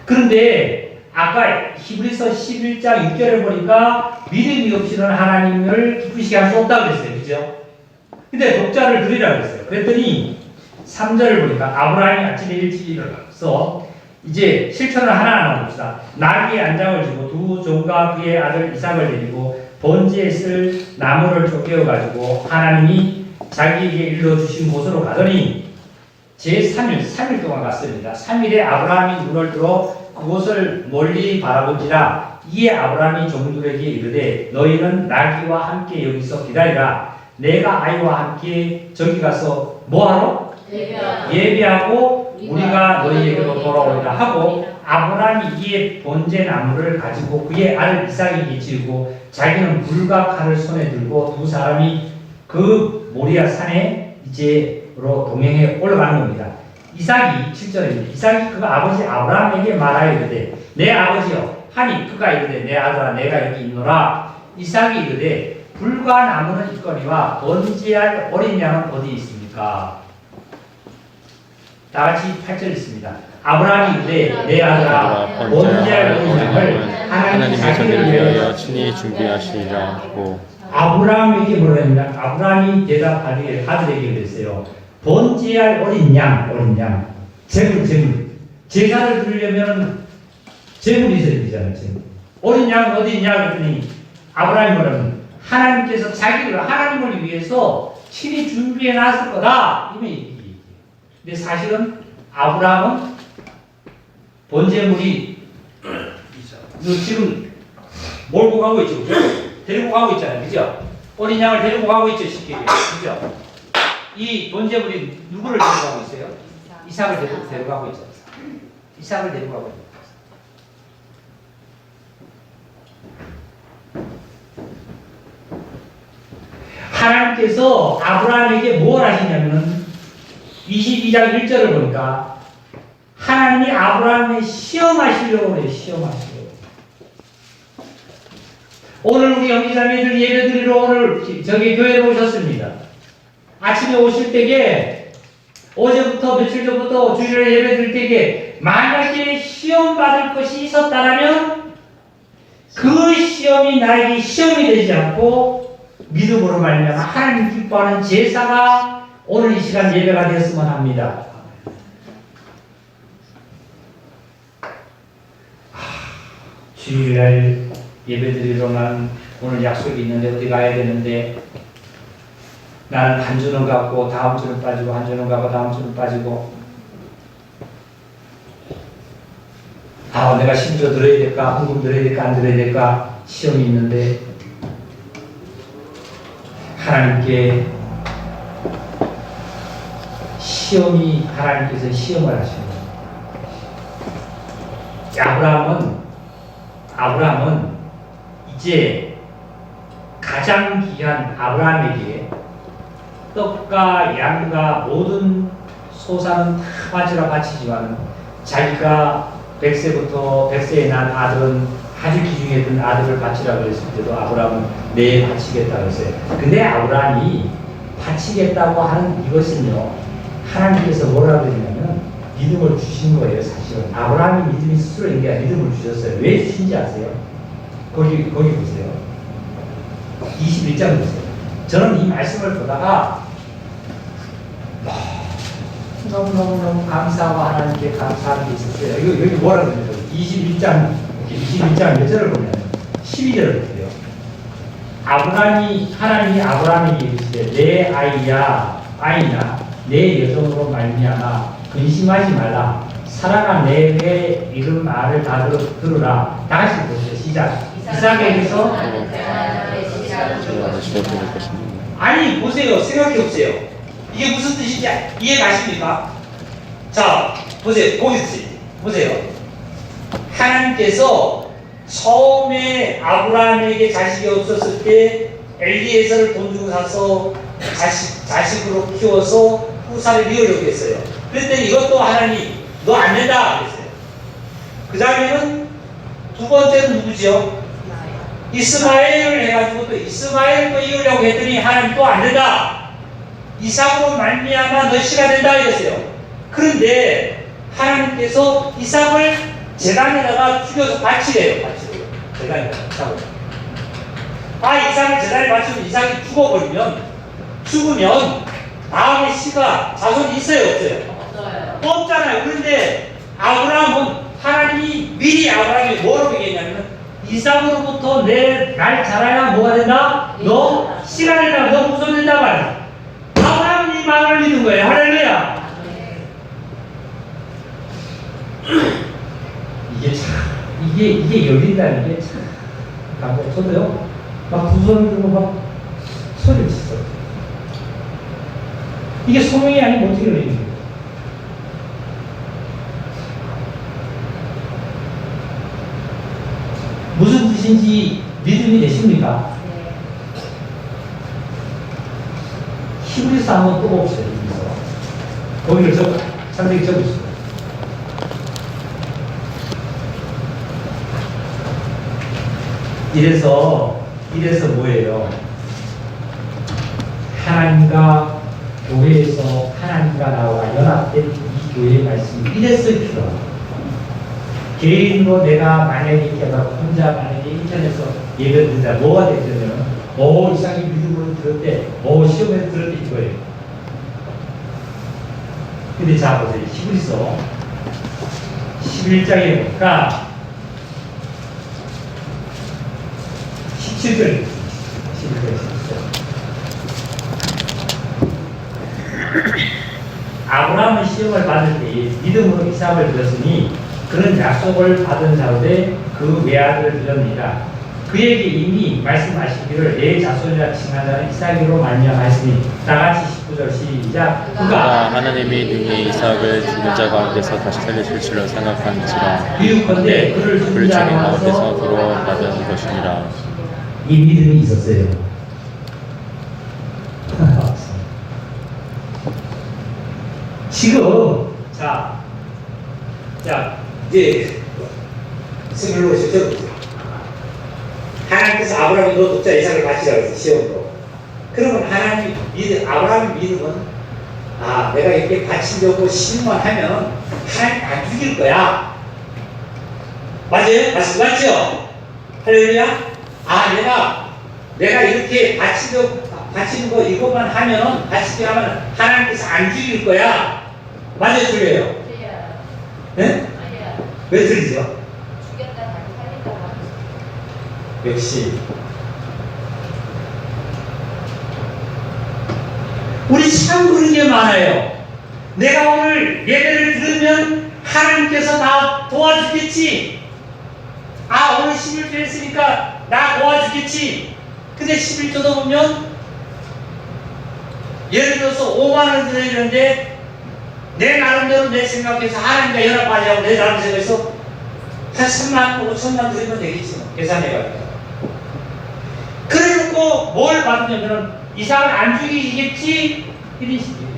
S1: 그런데 아까 히브리서 11장 6절을 보니까 믿음이 없이는 하나님을 기쁘시게 할 수 없다고 그랬어요. 그죠? 근데 독자를 드리라고 했어요. 그랬더니 3절을 보니까 아브라함이 아침에 일찍 일어나서 이제 실천을 하나하나 봅시다. 나귀의 안장을 주고 두 종과 그의 아들 이삭을 데리고 번제에 쓸 나무를 쪼개어 가지고 하나님이 자기에게 일러주신 곳으로 가더니 제3일 동안 갔습니다. 3일에 아브라함이 눈을 들어 그곳을 멀리 바라본지라 이에 아브라함이 종들에게 이르되 너희는 나귀와 함께 여기서 기다리라. 내가 아이와 함께 저기 가서 뭐하러? 예배하고 우리가 너희에게로 돌아오리라 하고 아브라함이 이에 번제 나무를 가지고 그의 아들 이삭에게 지우고 자기는 불과 칼을 손에 들고 두 사람이 그 모리아 산에 이제로 동행해 올라가는 겁니다. 이삭이 7절입니다. 이삭이 그 아버지 아브라함에게 말하여 이르되 내 아버지여 하니 그가 이르되 내 아들아 내가 여기 있노라. 이삭이 이르되 불과 나무는 있거니와 번제할 어린 양은 어디 있습니까? 다 같이 8절 있습니다. 아브라함이 이르되 내 아들아 번제할 어린 양을 하나님이 자기를 위하여
S2: 친히 준비하시리라 하고
S1: 아브라함에게 뭐라 했냐? 아브라함이 대답하되 아들에게 그랬어요. 번제할 어린 양, 제물. 제사를 드리려면 제물이 있어야 되잖아요. 제물. 어린 양은 어디 있냐? 그랬더니 아브라함이 뭐라면 하나님께서 하나님을 위해서 친히 준비해 놨을 거다. 근데 사실은 아브라함은 번제물이 지금 몰고 가고 있죠. 그죠? 데리고 가고 있잖아요. 그죠? 어린 양을 데리고 가고 있죠. 쉽게. 그죠? 이 번제물이 누구를 데리고 가고 있어요? 이삭을 데리고 가고 있죠. 이삭을 데리고 가고 있죠. 하나님께서 아브라함에게 뭘 하시냐면 22장 1절을 보니까 하나님이 아브라함을 시험하시려고 해요. 시험하시려고. 오늘 우리 형제자매들 예배드리러 오늘 저기 교회에 오셨습니다. 아침에 오실 때에 어제부터 며칠 전부터 주일에 예배드릴 때에 만약에 시험 받을 것이 있었다면 그 시험이 나에게 시험이 되지 않고 믿음으로 말미암아 하나님 기뻐하는 제사가 오늘 이 시간 예배가 되었으면 합니다. 주일날 예배드리러 난 오늘 약속이 있는데 어디 가야 되는데 나는 한 주는 가고 다음 주는 빠지고 한 주는 가고 다음 주는 빠지고 내가 심지어 들어야 될까 헌금 들어야 될까 안 들어야 될까 시험이 있는데 하나님께 하나님께서 시험을 하시는 거예요. 아브라함은 이제 가장 귀한 아브라함에게 떡과 양과 모든 소산은 다 바치라 바치지만 자기가 100세에 난 아들은 아주 귀중히 든 아들을 바치라 그랬을 때도 아브라함은 네 바치겠다 그랬어요. 근데 아브라함이 바치겠다고 하는 이것은요, 하나님께서 뭐라 그러냐면 믿음을 주신 거예요. 사실은 아브라함이 믿음이 스스로 있는 게 아니라 믿음을 주셨어요. 왜 주신지 아세요? 거기 보세요. 21장 보세요. 저는 이 말씀을 보다가 너무 감사하고 하나님께 감사하는 게 있었어요. 여기 뭐라 그러냐면 21장 몇 절을 보면 12절을 보세요. 하나님이 아브라함에게 이르시되 내 아이나 내 여종으로 말미암아 근심하지 말라. 사라가 내 이름 말을 다 들으라. 다 같이 보세요. 시작. 이삭에게서 아니 보세요. 생각해 보세요. 이게 무슨 뜻인지 이해 가십니까? 자 보세요. 거기 보세요. 하나님께서 처음에 아브라함에게 자식이 없었을 때 엘리에서를 돈 주고 사서 자식으로 키워서 후사를 이으려고 했어요. 그랬더니 이것도 하나님이 너 안 된다 그랬어요. 그 다음에는 두 번째는 누구지요? 이스마엘을 해가지고 또 이스마엘도 이으려고 했더니 하나님 또 안 된다. 이삭으로 말미암아 너 씨가 된다 이랬어요. 그런데 하나님께서 이삭을 제단에다가 죽여서 바치래요. 제단에다가 이삭을 제단에 바치면 이삭이 죽으면 다음에 씨가 자손이 있어요 없어요? 없잖아요. 그런데 아브라함은 하나님이 미리 아브라함이 뭐라고 얘기했냐면 이삭으로부터 내 날 자라야 뭐가 된다? 너 씨가 된다. 너 무서워진다 말이야. 아브라함은 이 말을 믿은 거예요. 할렐루야. 이게 열린다는 게 참 감동. 저도요 막 두 손을 들고 막 소리를 쳤어요. 이게 소명이 아니면 어떻게 열리는 거예요? 무슨 뜻인지 믿음이 되십니까? 히브리서 한번 또 봅시다. 거기를 상당히 적으시죠. 이래서 뭐예요? 하나님과 교회에서 하나님과 나와 연합된 이 교회의 말씀이 이래서 필요합니다. 개인으로 내가 만약에 이렇게 혼자 만약에 인터넷에서 예배 듣는다 뭐가 됐냐면 이상이 믿음으로 들었대 시험에서 들었대 이거예요. 근데 자 보세요. 히브리서 11장에 보니까 17절 아브라함은 시험을 받을 때 믿음으로 이삭을 드렸으니 그런 약속을 받은 자로되 그 외아들을 드렸느니라. 그에게 이미 말씀하시기를 내 자손이라 칭한 자는 이삭으로 말미암았으니. 다같이 19절 시작.
S2: 그가 하나님이 능히 이삭을 죽은 자 가운데서 다시 살리실 줄로 생각한지라.
S1: 비유컨대 그를 죽은
S2: 그를
S1: 자
S2: 죽인 가운데서
S1: 가운데서
S2: 부러워받은 것이니라.
S1: 이 믿음이 있었어요. 지금 자 이제 승을 놓으시죠. 하나님께서 아브라함이 너 독자 이삭을 바치라 그랬어. 시험으로. 그러면 아브라함의 믿음은 내가 이렇게 바치려고 신만 하면 하나님 안 죽일 거야. 맞아요? 맞죠? 할렐루야? 내가 이렇게 바치는 거 이것만 하면 바치게 하면 하나님께서 안 죽일 거야. 맞아요? 틀려요? 네? 왜 틀리죠? 역시 우리 참 그런 게 많아요. 내가 오늘 예배를 들으면 하나님께서 나 도와주겠지. 오늘 11조 했으니까 나 도와주겠지. 근데 11조도 보면 예를 들어서 5만원 드리는데 내 나름대로 내 생각해서 하나님과 연합하자고 내 나름 생각해서 한 3만 5천만 드리면 되겠지. 계산해가지고. 그래놓고 그리고 뭘 받으냐면은 이삭을 안 죽이시겠지? 이런 식이에요.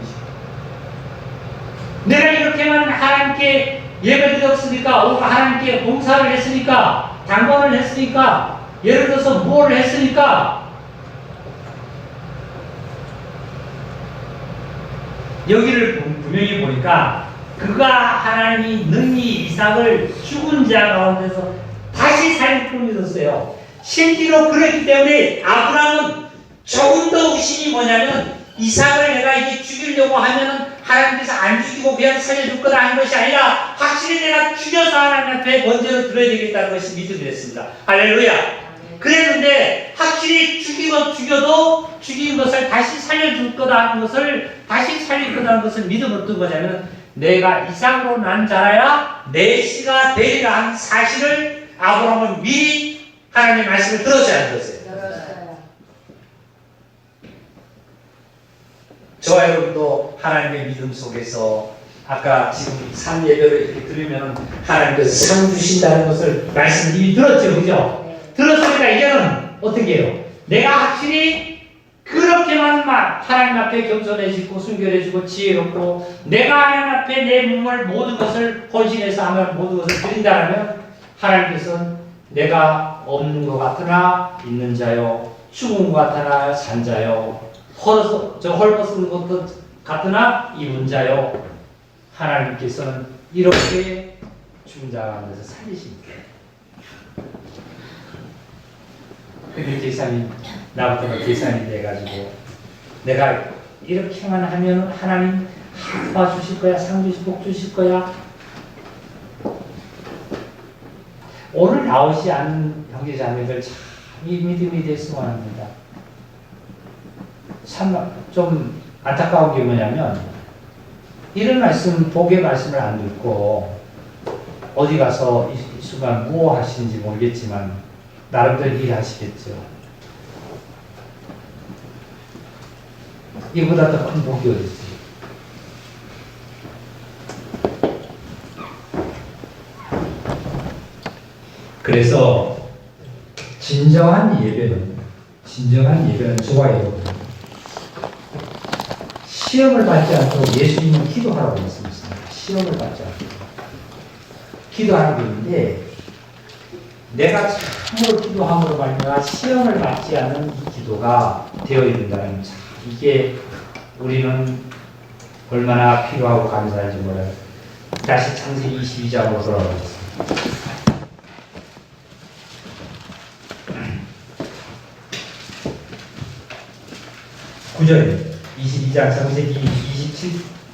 S1: 내가 이렇게만 하나님께 예배를 드렸으니까, 하나님께 봉사를 했으니까, 당번을 했으니까, 예를 들어서 뭘 했으니까, 여기를 분명히 보니까 그가 하나님이 능히 이삭을 죽은 자 가운데서 다시 살릴 뿐 믿었어요. 실제로 그랬기 때문에 아브라함은 조금 더 의심이 뭐냐면 이삭을 내가 이제 죽이려고 하면은 하나님께서 안 죽이고 그냥 살려줄 거다 하는 것이 아니라 확실히 내가 죽여서 하나님 앞에 번제로 드려야 되겠다는 것이 믿음이 됐습니다. 할렐루야. 그랬는데 확실히 죽여도 죽인 것을 다시 살려줄 거다 하는 것을, 다시 살릴 거다 하는 것을 믿음으로 어떤 거냐면 내가 이삭으로 난 자라야 내 씨가 되리라 하는 사실을 아브라함은 미리 하나님의 말씀을 들었지 안 들었어요? 저와 여러분도 하나님의 믿음 속에서 아까 지금 산 예배를 이렇게 들으면 하나님께서 상 주신다는 것을 말씀 이미 들었죠, 그죠? 들었으니까 이제는 어떻게 해요? 내가 확실히 그렇게만 하나님 앞에 겸손해지고 순결해지고 지혜롭고 내가 하나님 앞에 내 몸을 모든 것을 헌신해서 하면 모든 것을 드린다면 하나님께서는 내가 없는 것 같으나 있는 자요, 죽은 것 같으나 산 자요, 헐벗은 것 같으나 입은 자요, 하나님께서는 이렇게 죽은 자 가운데서 살리십니다. 근데 계산이 나부터는 계산이 돼가지고 내가 이렇게만 하면 하나님 도와주실 거야, 상 주실, 복 주실 거야. 오늘 나오지 않는 형제자매들 참 이 믿음이 됐으면 합니다. 참 좀 안타까운 게 뭐냐면 이런 말씀, 복의 말씀을 안 듣고 어디 가서 이 순간 무엇 하시는지 모르겠지만 나름대로 일하시겠죠. 이보다 더 큰 복이 어디 있어요? 그래서 진정한 예배는 저와 여러분 시험을 받지 않도록 예수님은 기도하라고 말씀하셨습니다. 시험을 받지 않도록 기도하라고 했는데 내가 참으로 기도함으로 말미암아 시험을 받지 않은 이 기도가 되어야 된다는 참 이게 우리는 얼마나 필요하고 감사한지 몰라요. 다시 창세기 22장으로 돌아가겠습니다. 9절에 22장 창세기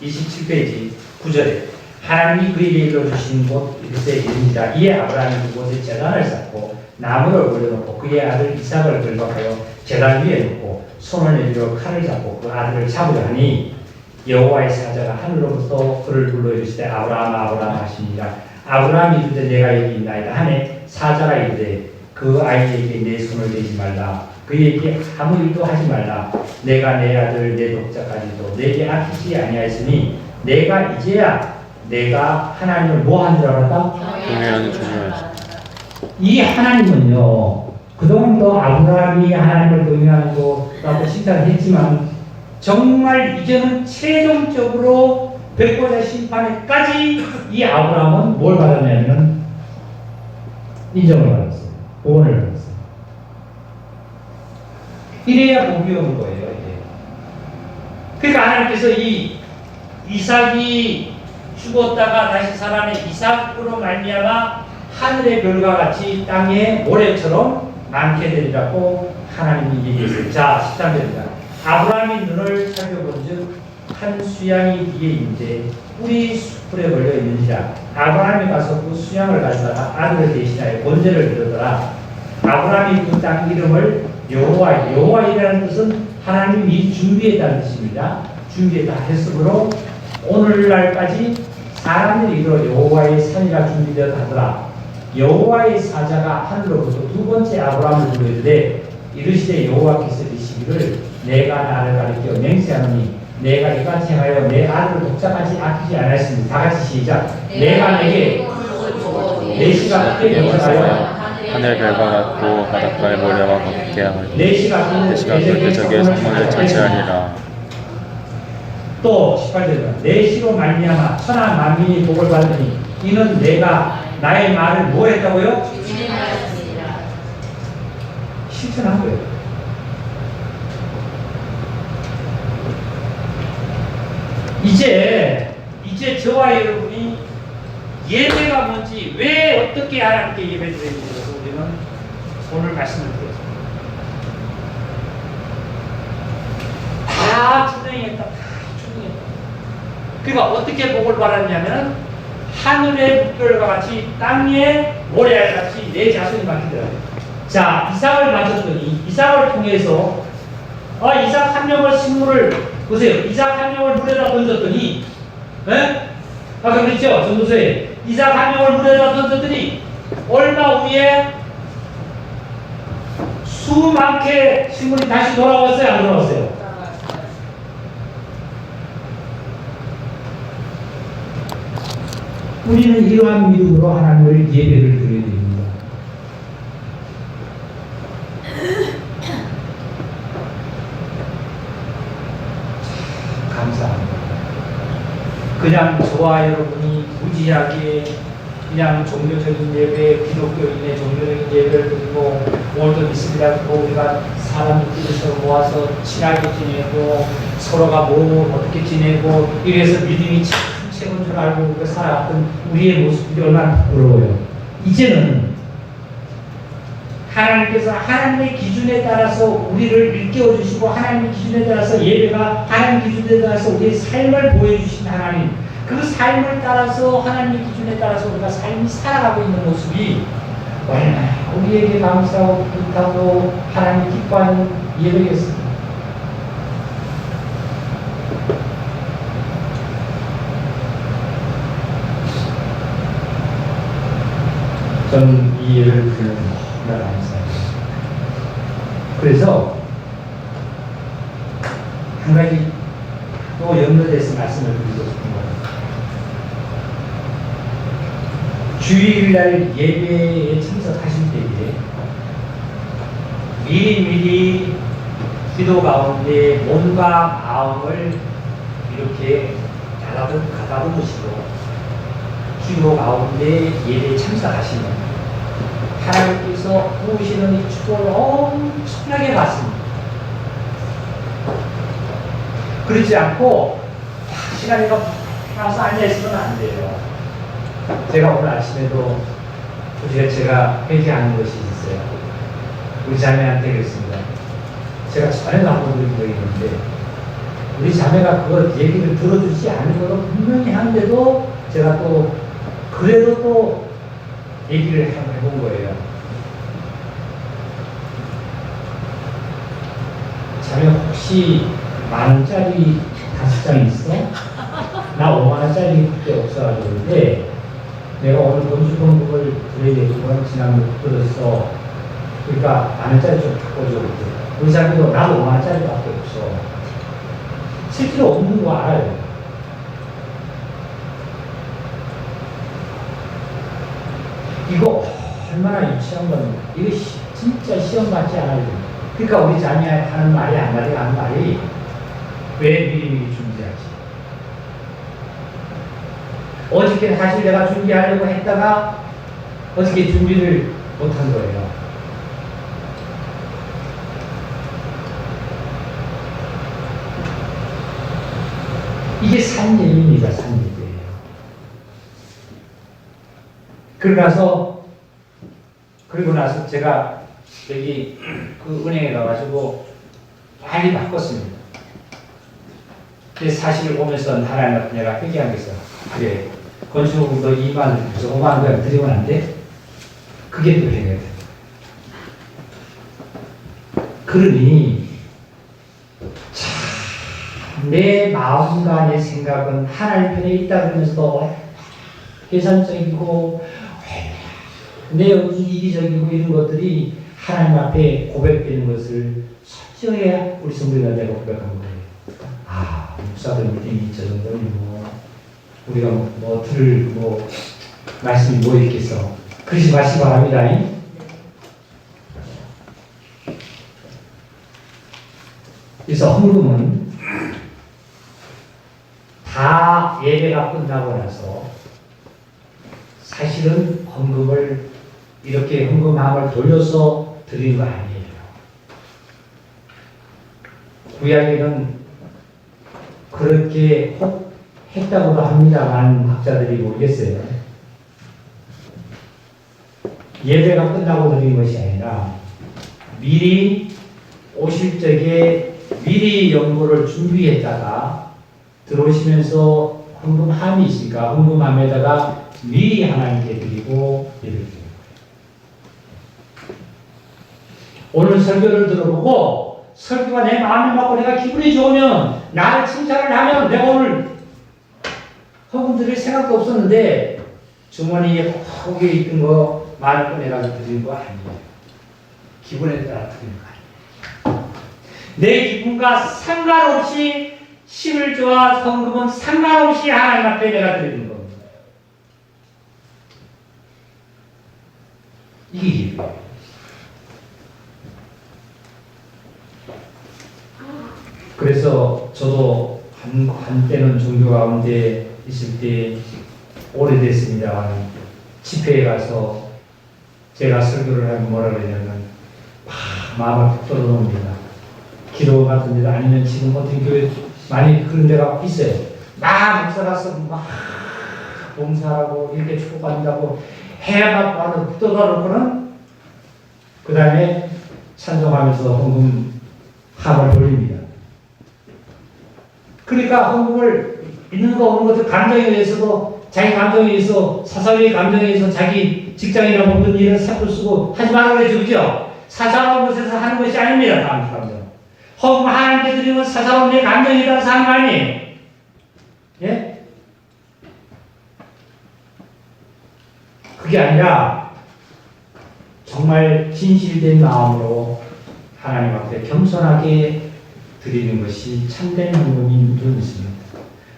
S1: 27페이지 9절에 하나님이 그에게 일러주신 곳 이곳에 이르니라. 이에 아브라함이 그곳에 제단을 쌓고 나무를 올려놓고 그의 아들 이삭을 결박하여 제단 위에 놓고 손을 내밀어 칼을 잡고 그 아들을 잡으려 하니 여호와의 사자가 하늘로부터 그를 불러 이르시되 아브라함 아브라함 하시니라. 아브라함이 이르되 내가 여기 있나이다 하매 사자가 이르되 그 아이에게 내 손을 대지 말라. 그에게 아무 일도 하지 말라. 내가 내 아들 내 독자까지도 내게 아끼지 아니하였으니 내가 이제야 내가 하나님을 뭐 한 줄 알았다?
S2: 동행하는 주님을.
S1: 이 하나님은요 그동안도 아브라함이 하나님을 동행하는 거라고 칭찬을 했지만 정말 이제는 최종적으로 백보자 심판에까지 이 아브라함은 뭘 받았냐면 인정을 받았어요. 구원을 받았어요. 이래야 복이 오는 거예요. 이게. 그러니까 하나님께서 이 이삭이 죽었다가 다시 살아낸 이삭으로 말미암아 하늘의 별과 같이 땅의 모래처럼 많게 되리라고 하나님이 얘기했어요. 자, 13절입니다. 아브라함이 눈을 살펴본즉 한 수양이 뒤에 있는데 뿔이 숯불에 걸려 있는지라. 아브라함이 가서 그 수양을 가져다가 아들을 대신하여 번제를 드리더라. 아브라함이 그 땅 이름을 여호와이라는 뜻은 하나님이 미리 준비했다는 뜻입니다. 준비했다 했으므로 오늘날까지 사람들이 이로 여호와의 산이라 준비되었다 하더라. 여호와의 사자가 하늘로부터 두 번째 아브라함을 불러 이르되 이르시되 여호와께서 이르시기를 내가 나를 가리켜 맹세하노니 내가 이같이 하여 내 아들을 독자까지 아끼지 않았으니 다 같이 시작. 내가 내게 내 씨가 크게 명령하여
S2: 하늘 별과 같고 바닷가의 모래와 같게 하니
S1: 내 시각은
S2: 내 시각 그저기의 성문을 차지하리라.
S1: 또 18절에 내 시로 말미암아 천하 만민이 복을 받으니 이는 내가 나의 말을 뭐 했다고요? 실천한 거예요. 이제 저와 여러분이 예배가 뭔지 왜 어떻게 하나님께 예배 드려야 되는지 우리는 오늘 말씀을 드렸습니다. 다 준행했다. 그러니까 어떻게 복을 받았냐면 하늘의 물결과 같이 땅의 모래알 같이 내 자손이 바뀌더라. 자, 이삭을 맞췄더니 이삭을 통해서 이삭 한 명을 식물을 보세요. 이삭 한 명을 물에다 던졌더니 아까 그랬죠? 전도서에 이삭 한 명을 물에다 던졌더니 얼마 후에 수많게 식물이 다시 돌아왔어요? 안 돌아왔어요? 우리는 이러한 믿음으로 하나님을 예배를 드려야 됩니다. 감사합니다. 그냥 저와 여러분이 무지하게 그냥 종교적인 예배, 기독교인의 종교적인 예배를 드리고 오늘도 믿습니다고 우리가 사람들끼리서 모아서 친하게 지내고 서로가 뭐 어떻게 지내고 이래서 믿음이 참 최고인 줄 알고 그 살아갔던 우리의 모습이 얼마나 부러워요. 이제는 하나님께서 하나님의 기준에 따라서 우리를 일깨워 주시고 하나님의 기준에 따라서 예배가 하나님 기준에 따라서 우리의 삶을 보여주신 하나님, 그 삶을 따라서 하나님의 기준에 따라서 우리가 삶이 살아가고 있는 모습이 얼마나 우리에게 감사하고 뿌듯하고 하나님이 기뻐하는 예배겠습니다. 저는 이 예배를 드리는 너무나 감사해요. 그래서 한 가지 또 연결돼서 말씀을 드리고 싶은 거예요. 주일날 예배에 참석하실 때에 미리미리 기도 가운데 몸과 마음을 이렇게 가다듬으시고 기도 가운데 예배에 참석하시면 하나님께서 부으시는 이 축복을 엄청나게 받습니다. 그렇지 않고 시간이 나서 앉아있으면 안 돼요. 제가 오늘 아침에도 제가 회개하는 것이 있어요. 우리 자매한테 그랬습니다. 제가 전에도 한번 드린 적이 있는데 우리 자매가 그거 얘기를 들어주지 않은 거로 분명히 하는데도 제가 또 그래도 또 얘기를 한번 해본 거예요. 자매 혹시 10,000원짜리 5장 있어? 나 50,000원짜리밖에 없어가지고 그런데 내가 오늘 건축공급을 드려야 되고 지난번에 들었어. 그러니까 10,000원짜리 좀 바꿔줘. 우리 자매도 나도 50,000원짜리밖에 없어. 실제로 없는 거 알아요. 이거 얼마나 유치한 건 이거 진짜 시험 받지 않아요. 그러니까 우리 자녀 하는 말이 한마디가 하는 말이 왜 미리미리 준비하지? 어저께 사실 내가 준비하려고 했다가 어저께 준비를 못한 거예요. 이게 산예입니다. 산예예요. 그리고 나서 제가 여기 그 은행에 가가지고 많이 바꿨습니다. 근데 사실을 보면서 하나님 앞에 내가 회개하면서 그래 건축은 너 2만 원 주면서 5만 원 그냥 드리면 안 돼? 그게 또 회개가 돼. 그러니 참 내 마음과 내 생각은 하나님 편에 있다 그러면서도 계산적이고 내 이기적이고 이런 것들이 하나님 앞에 고백되는 것을 솔직하게 우리 성도가 내가 고백한 거예요. 아, 목사들 믿음이 저 정도면 우리가 들을 말씀이 뭐 있겠어. 그러지 마시기 바랍니다. 그래서 헌금은 다 예배가 끝나고 나서 사실은 헌금을 이렇게 헌금함을 돌려서 드린 거 아니에요. 구약에는 그렇게 혹 했다고도 합니다만 학자들이 모르겠어요. 예배가 끝나고 드린 것이 아니라 미리 오실 적에 미리 연보를 준비했다가 들어오시면서 헌금함이 있으니까 헌금함에다가 미리 하나님께 드리고 예배를 드립니다. 오늘 설교를 들어보고 설교가 내 마음에 맞고 내가 기분이 좋으면 나를 칭찬을 하면 내가 오늘 헌금 드릴 생각도 없었는데 주머니에 거기에 있던 거 많은 거 내가 드린 거 아니에요. 기분에 따라 드리는 거 아니에요. 내 기분과 상관없이 11조와 헌금은 상관없이 하나님 앞에 내가 드리는 겁니다. 이게 기분이에요. 그래서 저도 한때는 종교 가운데 있을 때 오래됐습니다. 집회에 가서 제가 설교를 하면 뭐라 그러냐면 마음을 푹 뚫어놓습니다. 기도 같은 데도 아니면 지금 어떤 교회 많이 그런 데가 있어요. 막 목사 가서 막 봉사하고 이렇게 축복한다고 해야 바로 푹 뚫어놓고는 그 다음에 찬송하면서 헌금 함을 돌립니다. 그러니까 헌금을 있는 거 없는 것도 감정에 의해서도 자기 감정에 의해서 사사회의 감정에 의해서 자기 직장이나 모든 일을 삽을 쓰고 하지 말라고 그러죠. 그죠? 사사로운 것에서 하는 것이 아닙니다. 다음 감정. 헌금 하나님께 드리면 사사로운 내 감정에 따라서 하는 거 아니에요. 예? 그게 아니라 정말 진실된 마음으로 하나님 앞에 겸손하게 드리는 것이 참된 헌금인 줄 믿습니다.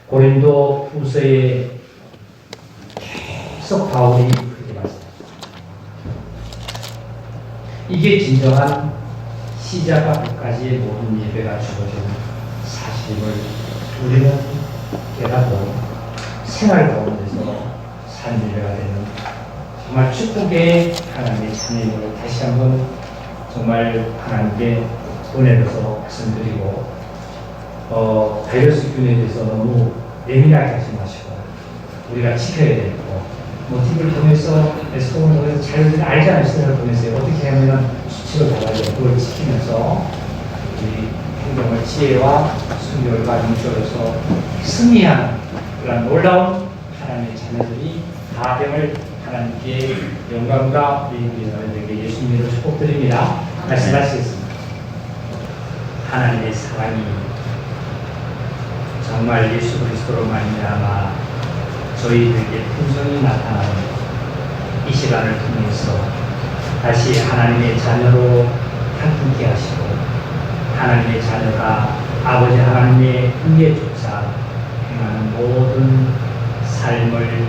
S1: 고린도 후서에 계속 바울이 그렇게 말씀합니다. 이게 진정한 시작과 끝까지의 모든 예배가 주어지는 사실임을 우리는 깨닫고 생활 가운데서 산 예배가 되는 정말 축복의 하나님의 자녀임을 다시 한번 정말 하나님께 은혜로서 말씀드리고 바이러스 균에 대해서 너무 예민하게 하지 마시고 우리가 지켜야 되고 TV를 통해서 SOM을 통해서 잘 알잖아요. 시대를 통해서 어떻게 하면 수칙을 받아야 그걸 지키면서 우리 행동을 지혜와 순결과 능력으로서 승리하는 그런 놀라운 하나님의 자녀들이 다 됨을 하나님께 영광과 우리 여러분에게 예수님으로 축복드립니다. 말씀하시겠습니다. 하나님의 사랑이 정말 예수 그리스도로 말미암아 저희들에게 풍성히 나타나는 이 시간을 통해서 다시 하나님의 자녀로 함께 하시고 하나님의 자녀가 아버지 하나님의 흥에 쫓아 행하는 모든 삶을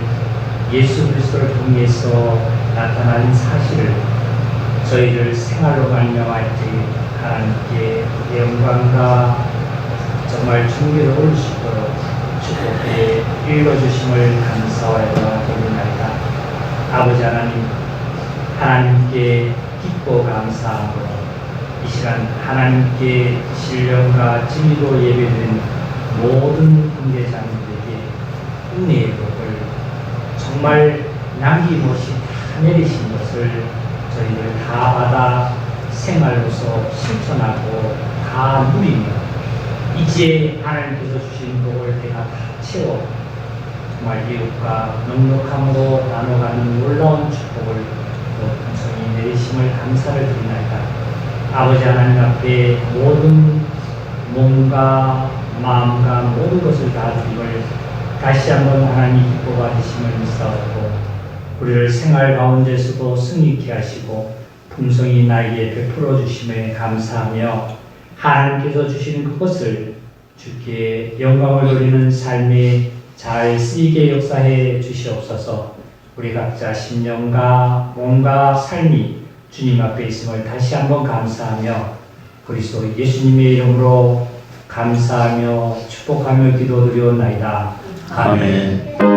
S1: 예수 그리스도를 통해서 나타나는 사실을 저희들 생활로 말미암아 하나님께 영광과 정말 충격을 수 있도록 축복해 읽어주심을 감사하여 드리나이다. 아버지 하나님, 하나님께 기뻐 감사하고 이 시간 하나님께 신령과 진리로 예배드린 모든 형제자매들에게 은혜의 복을 정말 남김없이 다 내리신 것을 저희들 다 받아 생활로서 실천하고 다 누리며 이제 하나님께서 주신 복을 내가 다 채워 정말 이웃과 넉넉함으로 나눠가는 놀라운 축복을 또 풍성히 내리심을 감사를 드리나이다. 아버지 하나님 앞에 모든 몸과 마음과 모든 것을 다 드림을 다시 한번 하나님 기뻐 받으심을 믿사오고 우리를 생활 가운데서도 승리케 하시고 풍성히 나에게 베풀어 주심에 감사하며 하나님께서 주시는 그것을 주께 영광을 돌리는 삶에 잘 쓰이게 역사해 주시옵소서. 우리 각자 심령과 몸과 삶이 주님 앞에 있음을 다시 한번 감사하며 그리스도 예수님의 이름으로 감사하며 축복하며 기도드리옵나이다. 아멘.
S2: 아멘.